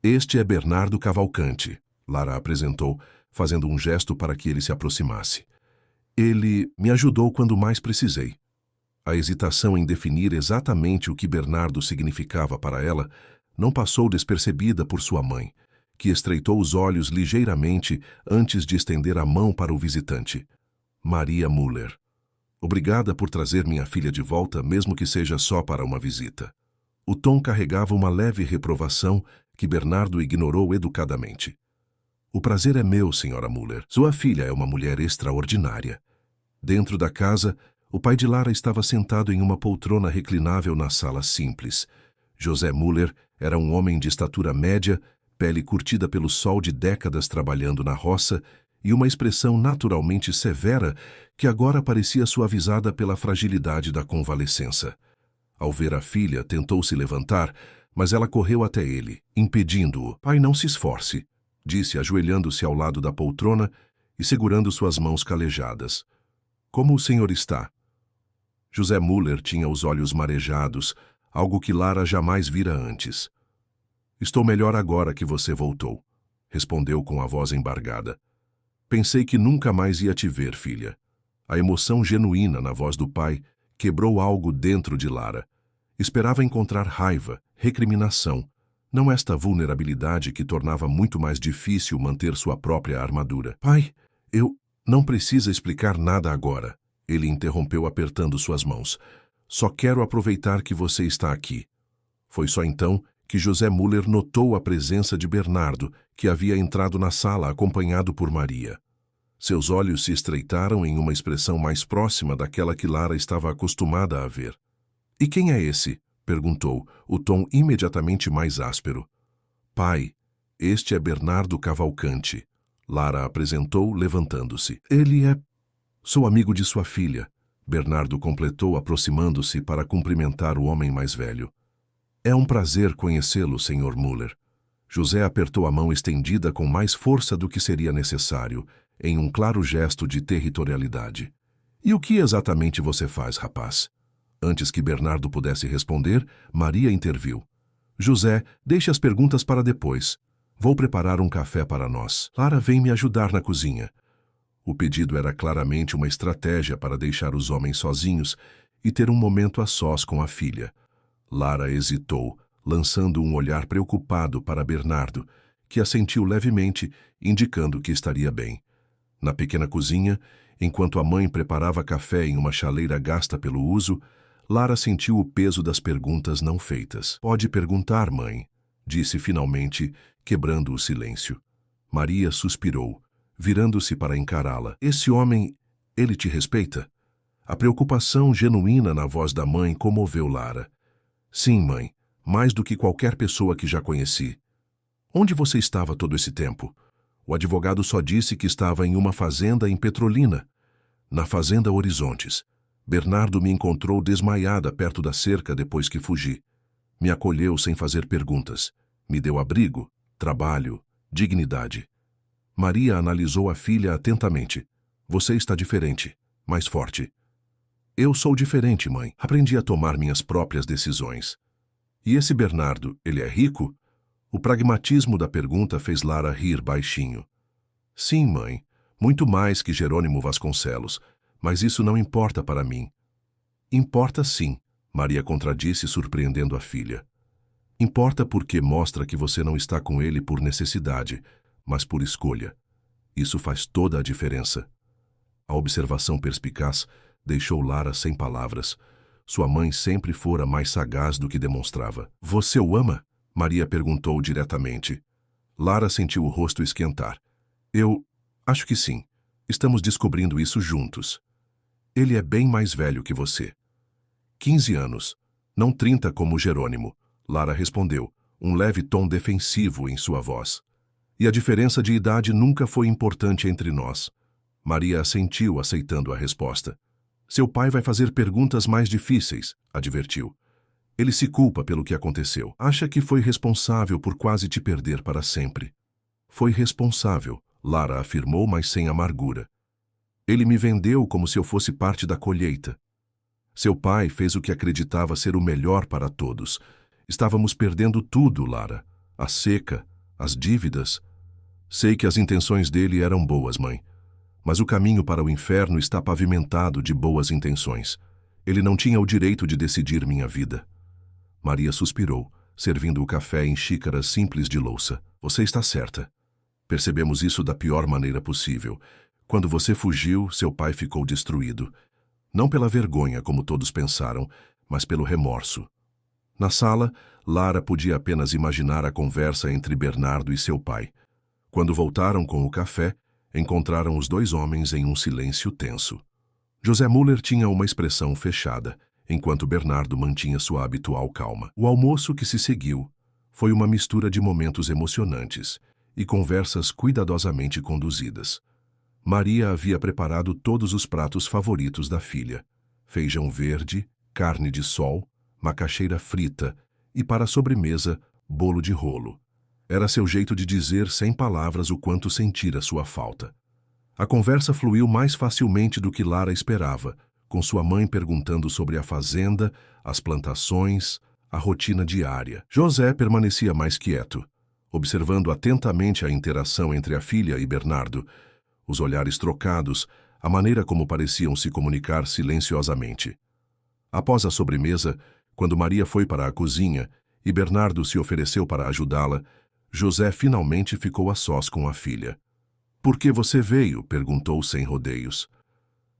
Speaker 1: "Este é Bernardo Cavalcante", Lara apresentou, fazendo um gesto para que ele se aproximasse. "Ele me ajudou quando mais precisei." A hesitação em definir exatamente o que Bernardo significava para ela não passou despercebida por sua mãe, que estreitou os olhos ligeiramente antes de estender a mão para o visitante. "Maria Müller. Obrigada por trazer minha filha de volta, mesmo que seja só para uma visita." O tom carregava uma leve reprovação que Bernardo ignorou educadamente. "O prazer é meu, senhora Müller. Sua filha é uma mulher extraordinária." Dentro da casa, o pai de Lara estava sentado em uma poltrona reclinável na sala simples. José Müller era um homem de estatura média, pele curtida pelo sol de décadas trabalhando na roça e uma expressão naturalmente severa que agora parecia suavizada pela fragilidade da convalescença. Ao ver a filha, tentou se levantar, mas ela correu até ele, impedindo-o. "Pai, não se esforce", disse, ajoelhando-se ao lado da poltrona e segurando suas mãos calejadas. "Como o senhor está?" José Müller tinha os olhos marejados, algo que Lara jamais vira antes. "Estou melhor agora que você voltou", respondeu com a voz embargada. "Pensei que nunca mais ia te ver, filha." A emoção genuína na voz do pai quebrou algo dentro de Lara. Esperava encontrar raiva, recriminação, não esta vulnerabilidade que tornava muito mais difícil manter sua própria armadura. "Pai, eu... Não precisa explicar nada agora", ele interrompeu apertando suas mãos. "Só quero aproveitar que você está aqui." Foi só então que José Müller notou a presença de Bernardo, que havia entrado na sala acompanhado por Maria. Seus olhos se estreitaram em uma expressão mais próxima daquela que Lara estava acostumada a ver. "E quem é esse?" perguntou, o tom imediatamente mais áspero. "Pai, este é Bernardo Cavalcante", Lara apresentou, levantando-se. "Ele é... Sou amigo de sua filha", Bernardo completou, aproximando-se para cumprimentar o homem mais velho. "É um prazer conhecê-lo, Sr. Müller." José apertou a mão estendida com mais força do que seria necessário, em um claro gesto de territorialidade. E o que exatamente você faz, rapaz? Antes que Bernardo pudesse responder, Maria interviu. José, deixe as perguntas para depois. Vou preparar um café para nós. Lara vem me ajudar na cozinha. O pedido era claramente uma estratégia para deixar os homens sozinhos e ter um momento a sós com a filha. Lara hesitou, lançando um olhar preocupado para Bernardo, que assentiu levemente, indicando que estaria bem. Na pequena cozinha, enquanto a mãe preparava café em uma chaleira gasta pelo uso, Lara sentiu o peso das perguntas não feitas. Pode perguntar, mãe, disse finalmente, quebrando o silêncio. Maria suspirou, virando-se para encará-la. Esse homem, ele te respeita? A preocupação genuína na voz da mãe comoveu Lara. Sim, mãe, mais do que qualquer pessoa que já conheci. Onde você estava todo esse tempo? O advogado só disse que estava em uma fazenda em Petrolina. Na fazenda Horizontes. Bernardo me encontrou desmaiada perto da cerca depois que fugi. Me acolheu sem fazer perguntas. Me deu abrigo, trabalho, dignidade. Maria analisou a filha atentamente. Você está diferente, mais forte. Eu sou diferente, mãe. Aprendi a tomar minhas próprias decisões. E esse Bernardo, ele é rico? O pragmatismo da pergunta fez Lara rir baixinho. Sim, mãe. Muito mais que Jerônimo Vasconcelos. Mas isso não importa para mim. Importa sim, Maria contradisse, surpreendendo a filha. Importa porque mostra que você não está com ele por necessidade, mas por escolha. Isso faz toda a diferença. A observação perspicaz deixou Lara sem palavras. Sua mãe sempre fora mais sagaz do que demonstrava. Você o ama? Maria perguntou diretamente. Lara sentiu o rosto esquentar. Eu acho que sim. Estamos descobrindo isso juntos. Ele é bem mais velho que você. 15 anos. Não 30 como Jerônimo. Lara respondeu, um leve tom defensivo em sua voz. E a diferença de idade nunca foi importante entre nós. Maria assentiu, aceitando a resposta. Seu pai vai fazer perguntas mais difíceis, advertiu. Ele se culpa pelo que aconteceu. Acha que foi responsável por quase te perder para sempre. Foi responsável, Lara afirmou, mas sem amargura. Ele me vendeu como se eu fosse parte da colheita. Seu pai fez o que acreditava ser o melhor para todos. Estávamos perdendo tudo, Lara. A seca, as dívidas. Sei que as intenções dele eram boas, mãe. Mas o caminho para o inferno está pavimentado de boas intenções. Ele não tinha o direito de decidir minha vida. Maria suspirou, servindo o café em xícaras simples de louça. Você está certa. Percebemos isso da pior maneira possível. Quando você fugiu, seu pai ficou destruído. Não pela vergonha, como todos pensaram, mas pelo remorso. Na sala, Lara podia apenas imaginar a conversa entre Bernardo e seu pai. Quando voltaram com o café, encontraram os dois homens em um silêncio tenso. José Müller tinha uma expressão fechada, enquanto Bernardo mantinha sua habitual calma. O almoço que se seguiu foi uma mistura de momentos emocionantes e conversas cuidadosamente conduzidas. Maria havia preparado todos os pratos favoritos da filha: feijão verde, carne de sol, macaxeira frita e, para a sobremesa, bolo de rolo. Era seu jeito de dizer sem palavras o quanto sentira sua falta. A conversa fluiu mais facilmente do que Lara esperava, com sua mãe perguntando sobre a fazenda, as plantações, a rotina diária. José permanecia mais quieto, observando atentamente a interação entre a filha e Bernardo, os olhares trocados, a maneira como pareciam se comunicar silenciosamente. Após a sobremesa, quando Maria foi para a cozinha e Bernardo se ofereceu para ajudá-la, José finalmente ficou a sós com a filha. Por que você veio? Perguntou sem rodeios.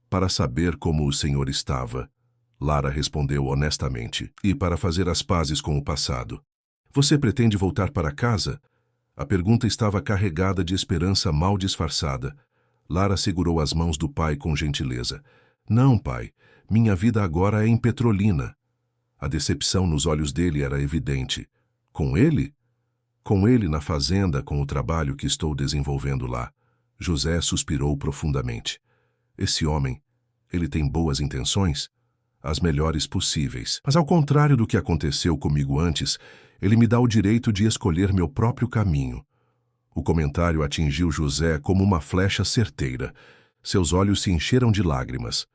Speaker 1: Para saber como o senhor estava. Lara respondeu honestamente. E para fazer as pazes com o passado. Você pretende voltar para casa? A pergunta estava carregada de esperança mal disfarçada. Lara segurou as mãos do pai com gentileza. Não, pai. Minha vida agora é em Petrolina. A decepção nos olhos dele era evidente. Com ele? Com ele na fazenda, com o trabalho que estou desenvolvendo lá. José suspirou profundamente. Esse homem, ele tem boas intenções? as melhores possíveis. Mas ao contrário do que aconteceu comigo antes, ele me dá o direito de escolher meu próprio caminho. O comentário atingiu José como uma flecha certeira. Seus olhos se encheram de lágrimas.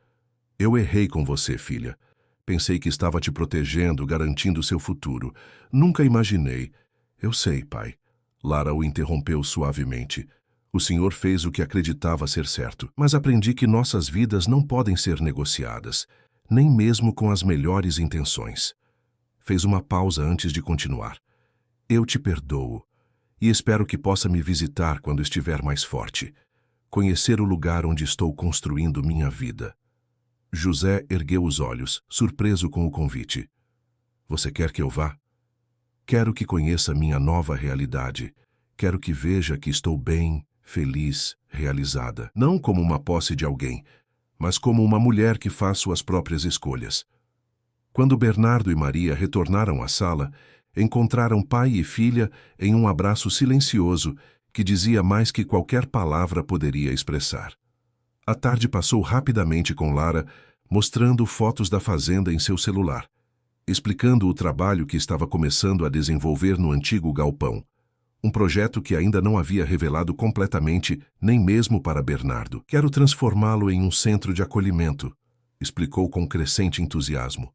Speaker 1: Eu errei com você, filha. Pensei que estava te protegendo, garantindo seu futuro. Nunca imaginei. Eu sei, pai. Lara o interrompeu suavemente. O senhor fez o que acreditava ser certo, mas aprendi que nossas vidas não podem ser negociadas, nem mesmo com as melhores intenções. Fez uma pausa antes de continuar. Eu te perdoo, e espero que possa me visitar quando estiver mais forte. Conhecer o lugar onde estou construindo minha vida. José ergueu os olhos, surpreso com o convite. Você quer que eu vá? Quero que conheça minha nova realidade. Quero que veja que estou bem, feliz, realizada. Não como uma posse de alguém, mas como uma mulher que faz suas próprias escolhas. Quando Bernardo e Maria retornaram à sala, encontraram pai e filha em um abraço silencioso que dizia mais que qualquer palavra poderia expressar. A tarde passou rapidamente com Lara, mostrando fotos da fazenda em seu celular, explicando o trabalho que estava começando a desenvolver no antigo galpão, um projeto que ainda não havia revelado completamente, nem mesmo para Bernardo. Quero transformá-lo em um centro de acolhimento, explicou com crescente entusiasmo.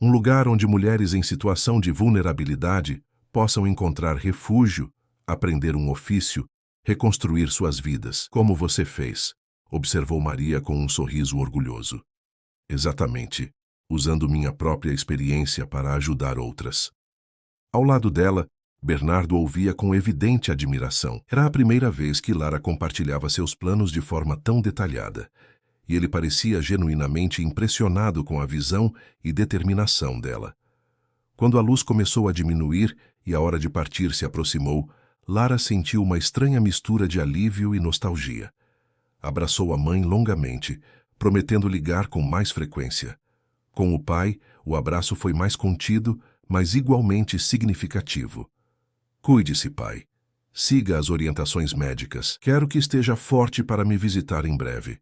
Speaker 1: Um lugar onde mulheres em situação de vulnerabilidade possam encontrar refúgio, aprender um ofício, reconstruir suas vidas, como você fez, observou Maria com um sorriso orgulhoso. Exatamente, usando minha própria experiência para ajudar outras. Ao lado dela, Bernardo ouvia com evidente admiração. Era a primeira vez que Lara compartilhava seus planos de forma tão detalhada, e ele parecia genuinamente impressionado com a visão e determinação dela. Quando a luz começou a diminuir e a hora de partir se aproximou, Lara sentiu uma estranha mistura de alívio e nostalgia. Abraçou a mãe longamente, prometendo ligar com mais frequência. Com o pai, o abraço foi mais contido, mas igualmente significativo. Cuide-se, pai. Siga as orientações médicas. Quero que esteja forte para me visitar em breve.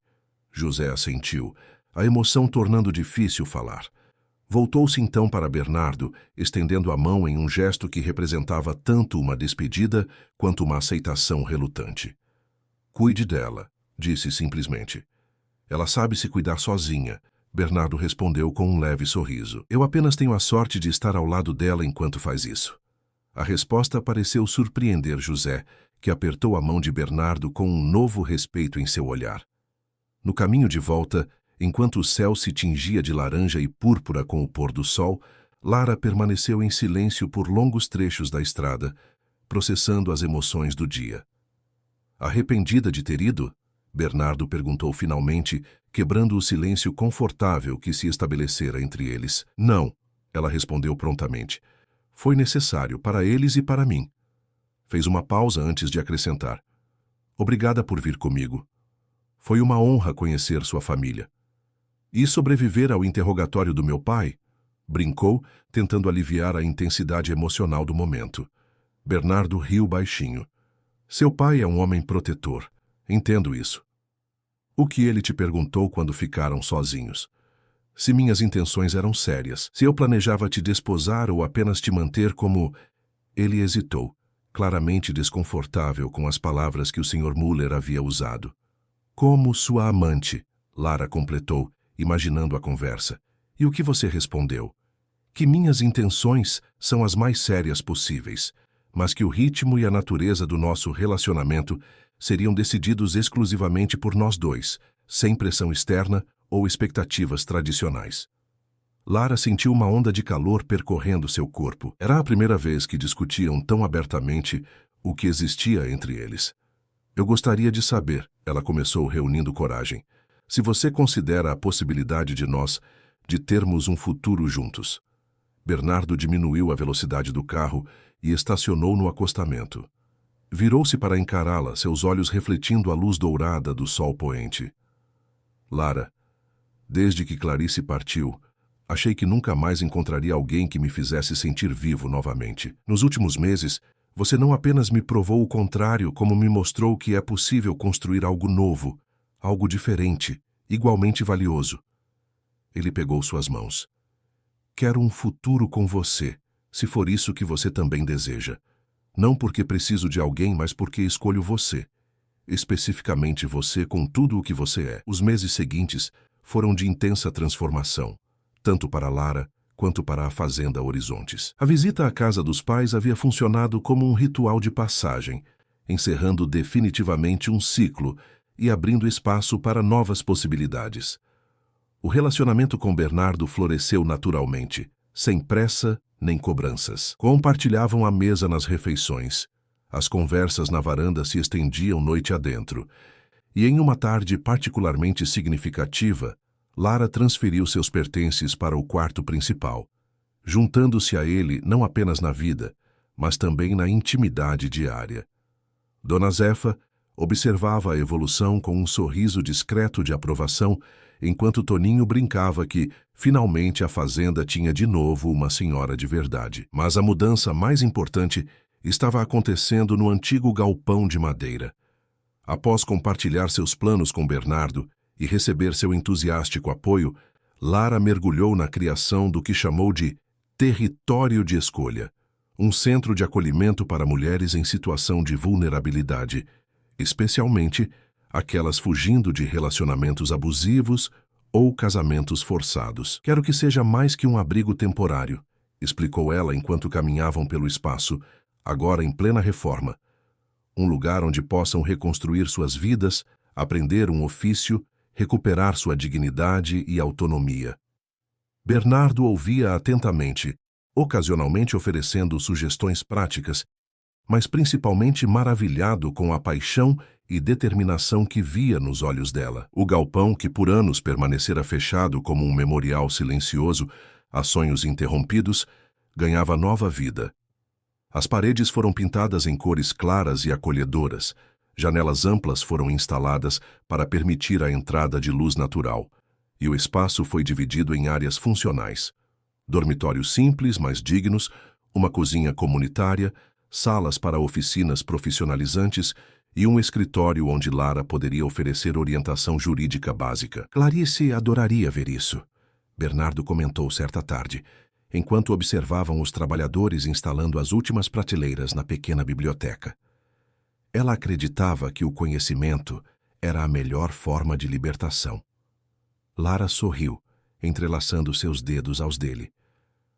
Speaker 1: José assentiu, a emoção tornando difícil falar. Voltou-se então para Bernardo, estendendo a mão em um gesto que representava tanto uma despedida quanto uma aceitação relutante. Cuide dela, disse simplesmente. Ela sabe se cuidar sozinha, Bernardo respondeu com um leve sorriso. Eu apenas tenho a sorte de estar ao lado dela enquanto faz isso. A resposta pareceu surpreender José, que apertou a mão de Bernardo com um novo respeito em seu olhar. No caminho de volta, enquanto o céu se tingia de laranja e púrpura com o pôr do sol, Lara permaneceu em silêncio por longos trechos da estrada, processando as emoções do dia. Arrependida de ter ido? Bernardo perguntou finalmente, quebrando o silêncio confortável que se estabelecera entre eles. Não, ela respondeu prontamente. Foi necessário para eles e para mim. Fez uma pausa antes de acrescentar. Obrigada por vir comigo. Foi uma honra conhecer sua família. E sobreviver ao interrogatório do meu pai? Brincou, tentando aliviar a intensidade emocional do momento. Bernardo riu baixinho. Seu pai é um homem protetor. Entendo isso. O que ele te perguntou quando ficaram sozinhos? Se minhas intenções eram sérias, se eu planejava te desposar ou apenas te manter como... Ele hesitou, claramente desconfortável com as palavras que o Sr. Muller havia usado. Como sua amante, Lara completou, imaginando a conversa. E o que você respondeu? Que minhas intenções são as mais sérias possíveis, mas que o ritmo e a natureza do nosso relacionamento seriam decididos exclusivamente por nós dois, sem pressão externa ou expectativas tradicionais. Lara sentiu uma onda de calor percorrendo seu corpo. Era a primeira vez que discutiam tão abertamente o que existia entre eles. Eu gostaria de saber, ela começou reunindo coragem, se você considera a possibilidade de termos um futuro juntos. Bernardo diminuiu a velocidade do carro e estacionou no acostamento. Virou-se para encará-la, seus olhos refletindo a luz dourada do sol poente. Lara, desde que Clarice partiu, achei que nunca mais encontraria alguém que me fizesse sentir vivo novamente. Nos últimos meses, você não apenas me provou o contrário, como me mostrou que é possível construir algo novo, algo diferente, igualmente valioso. Ele pegou suas mãos. Quero um futuro com você, se for isso que você também deseja. Não porque preciso de alguém, mas porque escolho você. Especificamente você com tudo o que você é. Os meses seguintes foram de intensa transformação, tanto para Lara quanto para a Fazenda Horizontes. A visita à casa dos pais havia funcionado como um ritual de passagem, encerrando definitivamente um ciclo e abrindo espaço para novas possibilidades. O relacionamento com Bernardo floresceu naturalmente, sem pressa nem cobranças. Compartilhavam a mesa nas refeições. As conversas na varanda se estendiam noite adentro. E em uma tarde particularmente significativa, Lara transferiu seus pertences para o quarto principal, juntando-se a ele não apenas na vida, mas também na intimidade diária. Dona Zefa observava a evolução com um sorriso discreto de aprovação, enquanto Toninho brincava que, finalmente, a fazenda tinha de novo uma senhora de verdade. Mas a mudança mais importante estava acontecendo no antigo galpão de madeira. Após compartilhar seus planos com Bernardo e receber seu entusiástico apoio, Lara mergulhou na criação do que chamou de Território de Escolha, um centro de acolhimento para mulheres em situação de vulnerabilidade, especialmente aquelas fugindo de relacionamentos abusivos ou casamentos forçados. Quero que seja mais que um abrigo temporário, explicou ela enquanto caminhavam pelo espaço, agora em plena reforma. Um lugar onde possam reconstruir suas vidas, aprender um ofício, recuperar sua dignidade e autonomia. Bernardo ouvia atentamente, ocasionalmente oferecendo sugestões práticas, mas principalmente maravilhado com a paixão e determinação que via nos olhos dela. O galpão, que por anos permanecera fechado como um memorial silencioso a sonhos interrompidos, ganhava nova vida. As paredes foram pintadas em cores claras e acolhedoras. Janelas amplas foram instaladas para permitir a entrada de luz natural, e o espaço foi dividido em áreas funcionais. Dormitórios simples, mas dignos, uma cozinha comunitária, salas para oficinas profissionalizantes e um escritório onde Lara poderia oferecer orientação jurídica básica. Clarice adoraria ver isso, Bernardo comentou certa tarde, enquanto observavam os trabalhadores instalando as últimas prateleiras na pequena biblioteca. Ela acreditava que o conhecimento era a melhor forma de libertação. Lara sorriu, entrelaçando seus dedos aos dele.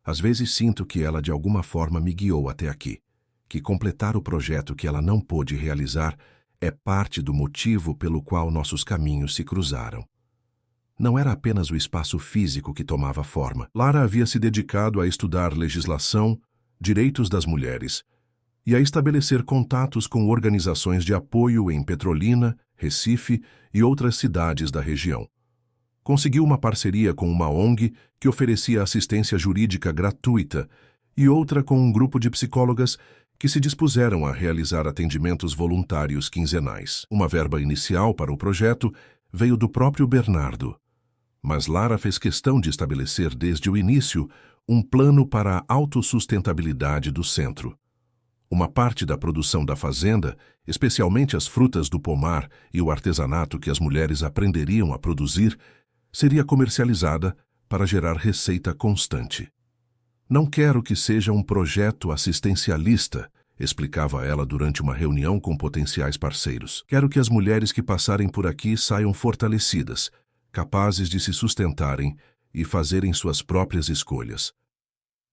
Speaker 1: Às vezes sinto que ela de alguma forma me guiou até aqui, que completar o projeto que ela não pôde realizar é parte do motivo pelo qual nossos caminhos se cruzaram. Não era apenas o espaço físico que tomava forma. Lara havia se dedicado a estudar legislação, direitos das mulheres e a estabelecer contatos com organizações de apoio em Petrolina, Recife e outras cidades da região. Conseguiu uma parceria com uma ONG que oferecia assistência jurídica gratuita e outra com um grupo de psicólogas que se dispuseram a realizar atendimentos voluntários quinzenais. Uma verba inicial para o projeto veio do próprio Bernardo, mas Lara fez questão de estabelecer desde o início um plano para a autossustentabilidade do centro. Uma parte da produção da fazenda, especialmente as frutas do pomar e o artesanato que as mulheres aprenderiam a produzir, seria comercializada para gerar receita constante. Não quero que seja um projeto assistencialista, explicava ela durante uma reunião com potenciais parceiros. Quero que as mulheres que passarem por aqui saiam fortalecidas, capazes de se sustentarem e fazerem suas próprias escolhas.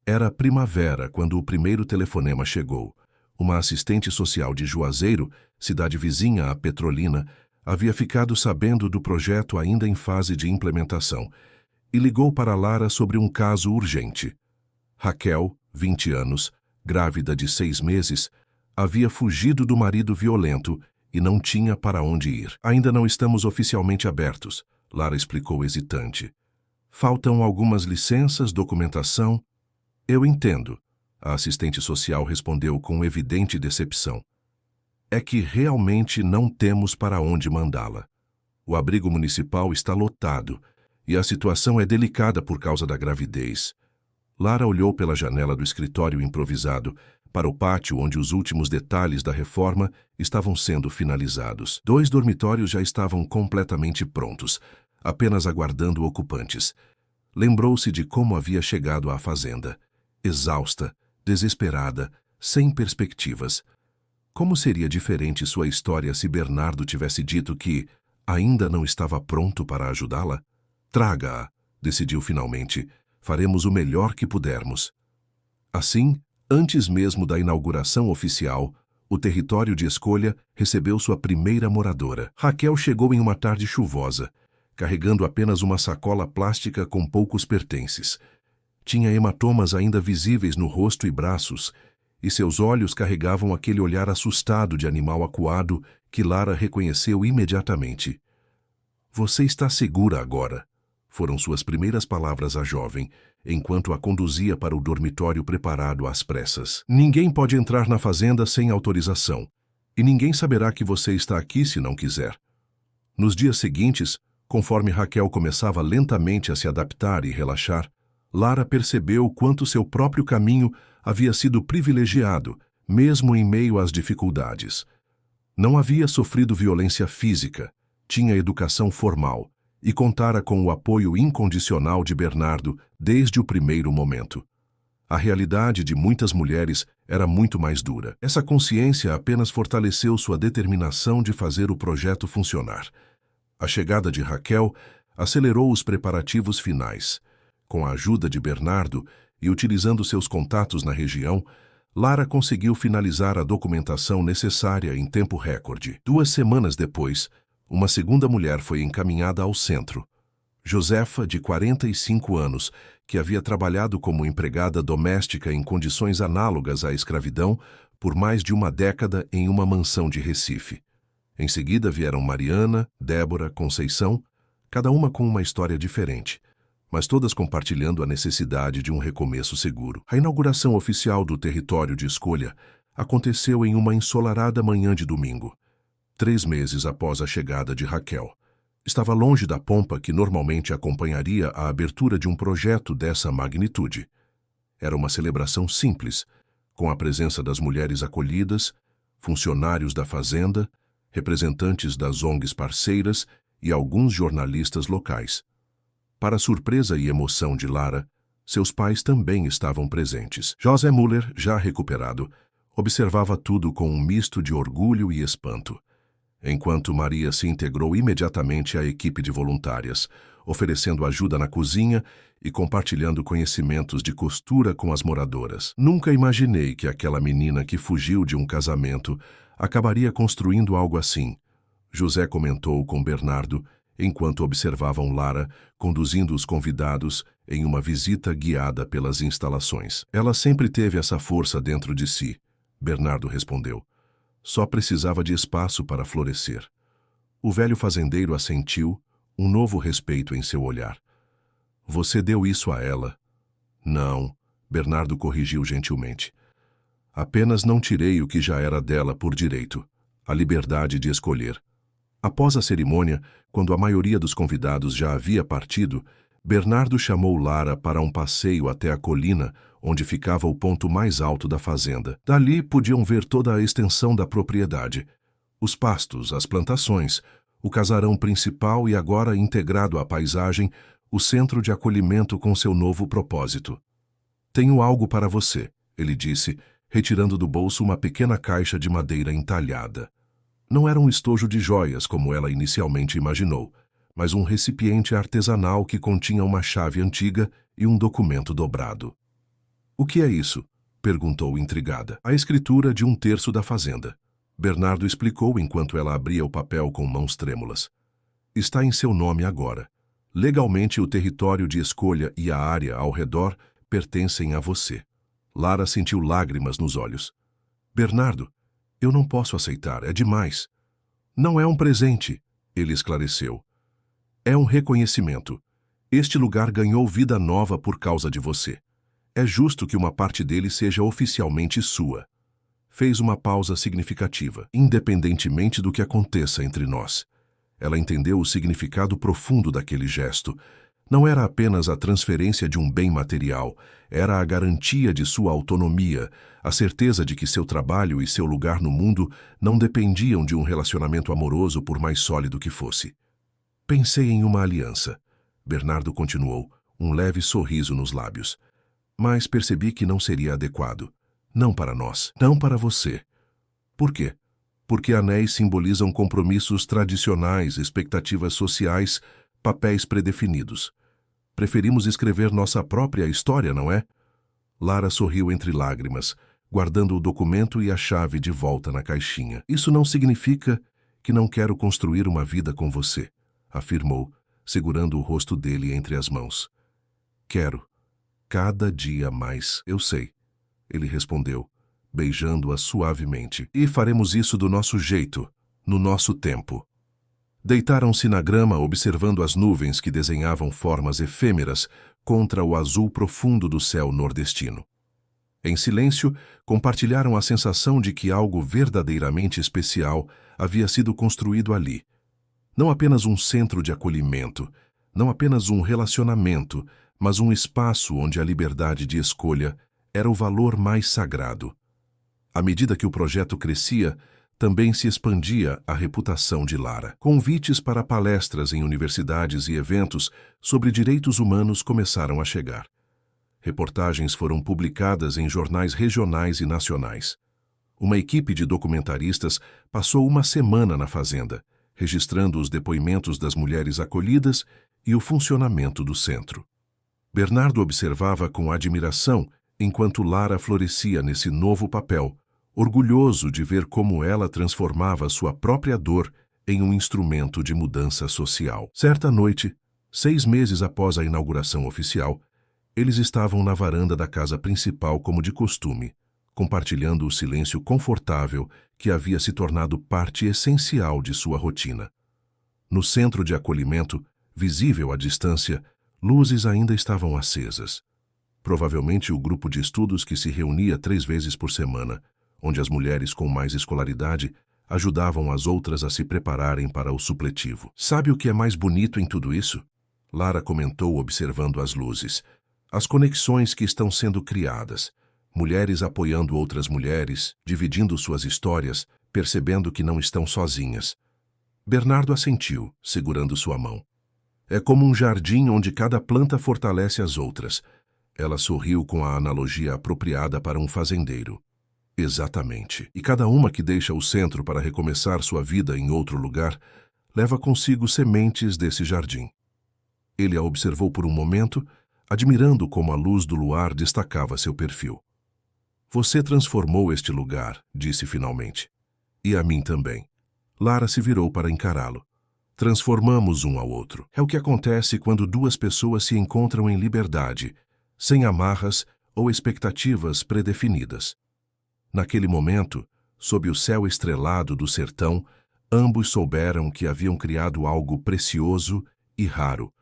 Speaker 1: Era primavera quando o primeiro telefonema chegou. Uma assistente social de Juazeiro, cidade vizinha a Petrolina, havia ficado sabendo do projeto ainda em fase de implementação e ligou para Lara sobre um caso urgente. Raquel, 20 anos, grávida de 6 meses, havia fugido do marido violento e não tinha para onde ir. Ainda não estamos oficialmente abertos, Lara explicou hesitante. Faltam algumas licenças, documentação. Eu entendo, a assistente social respondeu com evidente decepção. É que realmente não temos para onde mandá-la. O abrigo municipal está lotado e a situação é delicada por causa da gravidez. Lara olhou pela janela do escritório improvisado para o pátio onde os últimos detalhes da reforma estavam sendo finalizados. 2 dormitórios já estavam completamente prontos, apenas aguardando ocupantes. Lembrou-se de como havia chegado à fazenda, exausta, desesperada, sem perspectivas. Como seria diferente sua história se Bernardo tivesse dito que ainda não estava pronto para ajudá-la? Traga-a, decidiu finalmente. Faremos o melhor que pudermos. Assim, antes mesmo da inauguração oficial, o território de escolha recebeu sua primeira moradora. Raquel chegou em uma tarde chuvosa, carregando apenas uma sacola plástica com poucos pertences. Tinha hematomas ainda visíveis no rosto e braços, e seus olhos carregavam aquele olhar assustado de animal acuado que Lara reconheceu imediatamente. "Você está segura agora", foram suas primeiras palavras à jovem, enquanto a conduzia para o dormitório preparado às pressas. "Ninguém pode entrar na fazenda sem autorização, e ninguém saberá que você está aqui se não quiser." Nos dias seguintes, conforme Raquel começava lentamente a se adaptar e relaxar, Lara percebeu quanto seu próprio caminho havia sido privilegiado, mesmo em meio às dificuldades. Não havia sofrido violência física, tinha educação formal e contara com o apoio incondicional de Bernardo desde o primeiro momento. A realidade de muitas mulheres era muito mais dura. Essa consciência apenas fortaleceu sua determinação de fazer o projeto funcionar. A chegada de Raquel acelerou os preparativos finais. Com a ajuda de Bernardo e utilizando seus contatos na região, Lara conseguiu finalizar a documentação necessária em tempo recorde. 2 semanas depois, uma segunda mulher foi encaminhada ao centro. Josefa, de 45 anos, que havia trabalhado como empregada doméstica em condições análogas à escravidão por mais de uma década em uma mansão de Recife. Em seguida vieram Mariana, Débora, Conceição, cada uma com uma história diferente, mas todas compartilhando a necessidade de um recomeço seguro. A inauguração oficial do território de escolha aconteceu em uma ensolarada manhã de domingo, 3 meses após a chegada de Raquel. Estava longe da pompa que normalmente acompanharia a abertura de um projeto dessa magnitude. Era uma celebração simples, com a presença das mulheres acolhidas, funcionários da fazenda, representantes das ONGs parceiras e alguns jornalistas locais. Para surpresa e emoção de Lara, seus pais também estavam presentes. José Müller, já recuperado, observava tudo com um misto de orgulho e espanto, enquanto Maria se integrou imediatamente à equipe de voluntárias, oferecendo ajuda na cozinha e compartilhando conhecimentos de costura com as moradoras. "Nunca imaginei que aquela menina que fugiu de um casamento acabaria construindo algo assim", José comentou com Bernardo, enquanto observavam Lara conduzindo os convidados em uma visita guiada pelas instalações. "Ela sempre teve essa força dentro de si", Bernardo respondeu. "Só precisava de espaço para florescer." O velho fazendeiro assentiu, um novo respeito em seu olhar. "Você deu isso a ela?" "Não", Bernardo corrigiu gentilmente. "Apenas não tirei o que já era dela por direito, a liberdade de escolher." Após a cerimônia, quando a maioria dos convidados já havia partido, Bernardo chamou Lara para um passeio até a colina onde ficava o ponto mais alto da fazenda. Dali podiam ver toda a extensão da propriedade, os pastos, as plantações, o casarão principal e agora integrado à paisagem, o centro de acolhimento com seu novo propósito. "Tenho algo para você", ele disse, retirando do bolso uma pequena caixa de madeira entalhada. Não era um estojo de joias como ela inicialmente imaginou, mas um recipiente artesanal que continha uma chave antiga e um documento dobrado. "O que é isso?", perguntou intrigada. "A escritura de 1/3 da fazenda", Bernardo explicou enquanto ela abria o papel com mãos trêmulas. "Está em seu nome agora. Legalmente o território de escolha e a área ao redor pertencem a você." Lara sentiu lágrimas nos olhos. "Bernardo, eu não posso aceitar, é demais." "Não é um presente", ele esclareceu. "É um reconhecimento. Este lugar ganhou vida nova por causa de você. É justo que uma parte dele seja oficialmente sua." Fez uma pausa significativa, independentemente do que aconteça entre nós. Ela entendeu o significado profundo daquele gesto. Não era apenas a transferência de um bem material, era a garantia de sua autonomia, a certeza de que seu trabalho e seu lugar no mundo não dependiam de um relacionamento amoroso por mais sólido que fosse. "Pensei em uma aliança", Bernardo continuou, um leve sorriso nos lábios. Mas percebi que não seria adequado. Não para nós, não para você. Por quê? Porque anéis simbolizam compromissos tradicionais, expectativas sociais, papéis predefinidos. Preferimos escrever nossa própria história, não é? Lara sorriu entre lágrimas, guardando o documento e a chave de volta na caixinha. Isso não significa que não quero construir uma vida com você, afirmou, segurando o rosto dele entre as mãos. Quero. Cada dia mais, eu sei, ele respondeu, beijando-a suavemente. E faremos isso do nosso jeito, no nosso tempo. Deitaram-se na grama observando as nuvens que desenhavam formas efêmeras contra o azul profundo do céu nordestino. Em silêncio, compartilharam a sensação de que algo verdadeiramente especial havia sido construído ali. Não apenas um centro de acolhimento, não apenas um relacionamento, mas um espaço onde a liberdade de escolha era o valor mais sagrado. À medida que o projeto crescia, também se expandia a reputação de Lara. Convites para palestras em universidades e eventos sobre direitos humanos começaram a chegar. Reportagens foram publicadas em jornais regionais e nacionais. Uma equipe de documentaristas passou uma semana na fazenda, registrando os depoimentos das mulheres acolhidas e o funcionamento do centro. Bernardo observava com admiração enquanto Lara florescia nesse novo papel, orgulhoso de ver como ela transformava sua própria dor em um instrumento de mudança social. Certa noite, 6 meses após a inauguração oficial, eles estavam na varanda da casa principal como de costume, compartilhando o silêncio confortável que havia se tornado parte essencial de sua rotina. No centro de acolhimento, visível à distância, luzes ainda estavam acesas. Provavelmente o grupo de estudos que se reunia 3 vezes por semana, onde as mulheres com mais escolaridade ajudavam as outras a se prepararem para o supletivo. Sabe o que é mais bonito em tudo isso? Lara comentou observando as luzes. As conexões que estão sendo criadas. Mulheres apoiando outras mulheres, dividindo suas histórias, percebendo que não estão sozinhas. Bernardo assentiu, segurando sua mão. É como um jardim onde cada planta fortalece as outras. Ela sorriu com a analogia apropriada para um fazendeiro. Exatamente. E cada uma que deixa o centro para recomeçar sua vida em outro lugar, leva consigo sementes desse jardim. Ele a observou por um momento, admirando como a luz do luar destacava seu perfil. Você transformou este lugar, disse finalmente. E a mim também. Lara se virou para encará-lo. Transformamos um ao outro. É o que acontece quando 2 pessoas se encontram em liberdade, sem amarras ou expectativas predefinidas. Naquele momento, sob o céu estrelado do sertão, ambos souberam que haviam criado algo precioso e raro,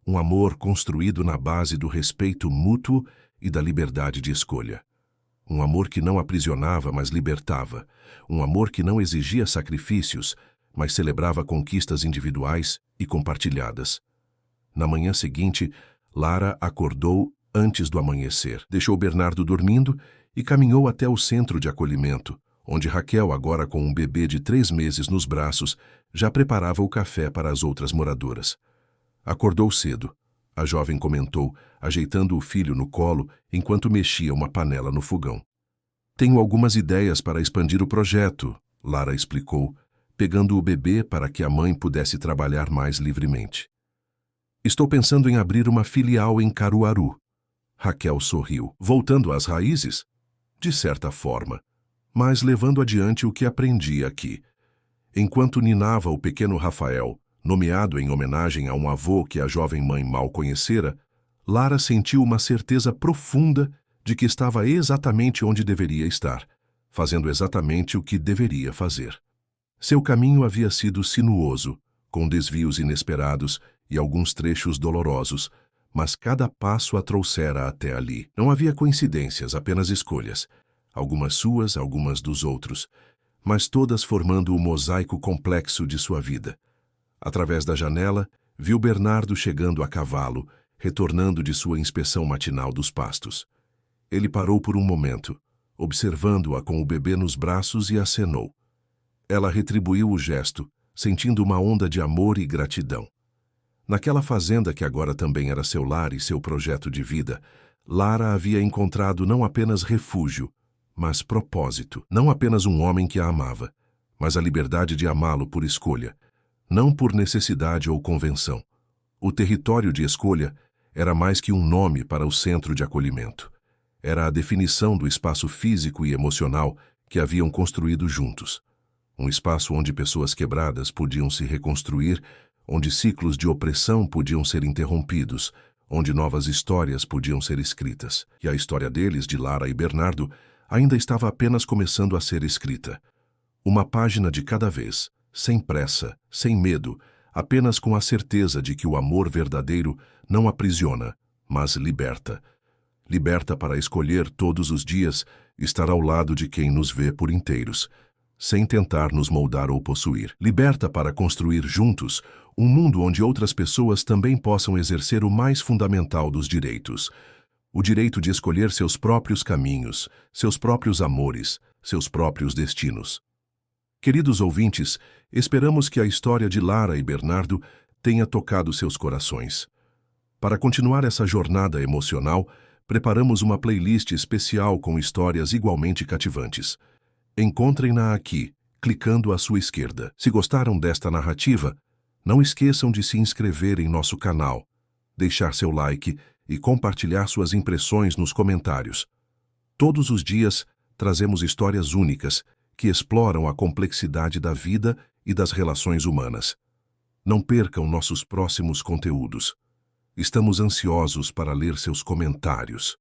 Speaker 1: um amor construído na base do respeito mútuo e da liberdade de escolha. Um amor que não aprisionava, mas libertava. Um amor que não exigia sacrifícios, mas celebrava conquistas individuais e compartilhadas. Na manhã seguinte, Lara acordou antes do amanhecer, deixou Bernardo dormindo e caminhou até o centro de acolhimento, onde Raquel, agora com um bebê de 3 meses nos braços, já preparava o café para as outras moradoras. Acordou cedo, a jovem comentou, ajeitando o filho no colo enquanto mexia uma panela no fogão. Tenho algumas ideias para expandir o projeto, Lara explicou, pegando o bebê para que a mãe pudesse trabalhar mais livremente. Estou pensando em abrir uma filial em Caruaru. Raquel sorriu. Voltando às raízes? De certa forma, mas levando adiante o que aprendi aqui. Enquanto ninava o pequeno Rafael, nomeado em homenagem a um avô que a jovem mãe mal conhecera, Lara sentiu uma certeza profunda de que estava exatamente onde deveria estar, fazendo exatamente o que deveria fazer. Seu caminho havia sido sinuoso, com desvios inesperados e alguns trechos dolorosos, mas cada passo a trouxera até ali. Não havia coincidências, apenas escolhas. Algumas suas, algumas dos outros, mas todas formando o mosaico complexo de sua vida. Através da janela, viu Bernardo chegando a cavalo, retornando de sua inspeção matinal dos pastos. Ele parou por um momento, observando-a com o bebê nos braços e acenou. Ela retribuiu o gesto, sentindo uma onda de amor e gratidão. Naquela fazenda que agora também era seu lar e seu projeto de vida, Lara havia encontrado não apenas refúgio, mas propósito. Não apenas um homem que a amava, mas a liberdade de amá-lo por escolha, não por necessidade ou convenção. O território de escolha era mais que um nome para o centro de acolhimento. Era a definição do espaço físico e emocional que haviam construído juntos. Um espaço onde pessoas quebradas podiam se reconstruir, onde ciclos de opressão podiam ser interrompidos, onde novas histórias podiam ser escritas. E a história deles, de Lara e Bernardo, ainda estava apenas começando a ser escrita. Uma página de cada vez, sem pressa, sem medo, apenas com a certeza de que o amor verdadeiro não aprisiona, mas liberta. Liberta para escolher todos os dias estar ao lado de quem nos vê por inteiros, sem tentar nos moldar ou possuir. Liberta para construir juntos um mundo onde outras pessoas também possam exercer o mais fundamental dos direitos: o direito de escolher seus próprios caminhos, seus próprios amores, seus próprios destinos. Queridos ouvintes, esperamos que a história de Lara e Bernardo tenha tocado seus corações. Para continuar essa jornada emocional, preparamos uma playlist especial com histórias igualmente cativantes. Encontrem-na aqui, clicando à sua esquerda. Se gostaram desta narrativa, não esqueçam de se inscrever em nosso canal, deixar seu like e compartilhar suas impressões nos comentários. Todos os dias, trazemos histórias únicas que exploram a complexidade da vida e das relações humanas. Não percam nossos próximos conteúdos. Estamos ansiosos para ler seus comentários.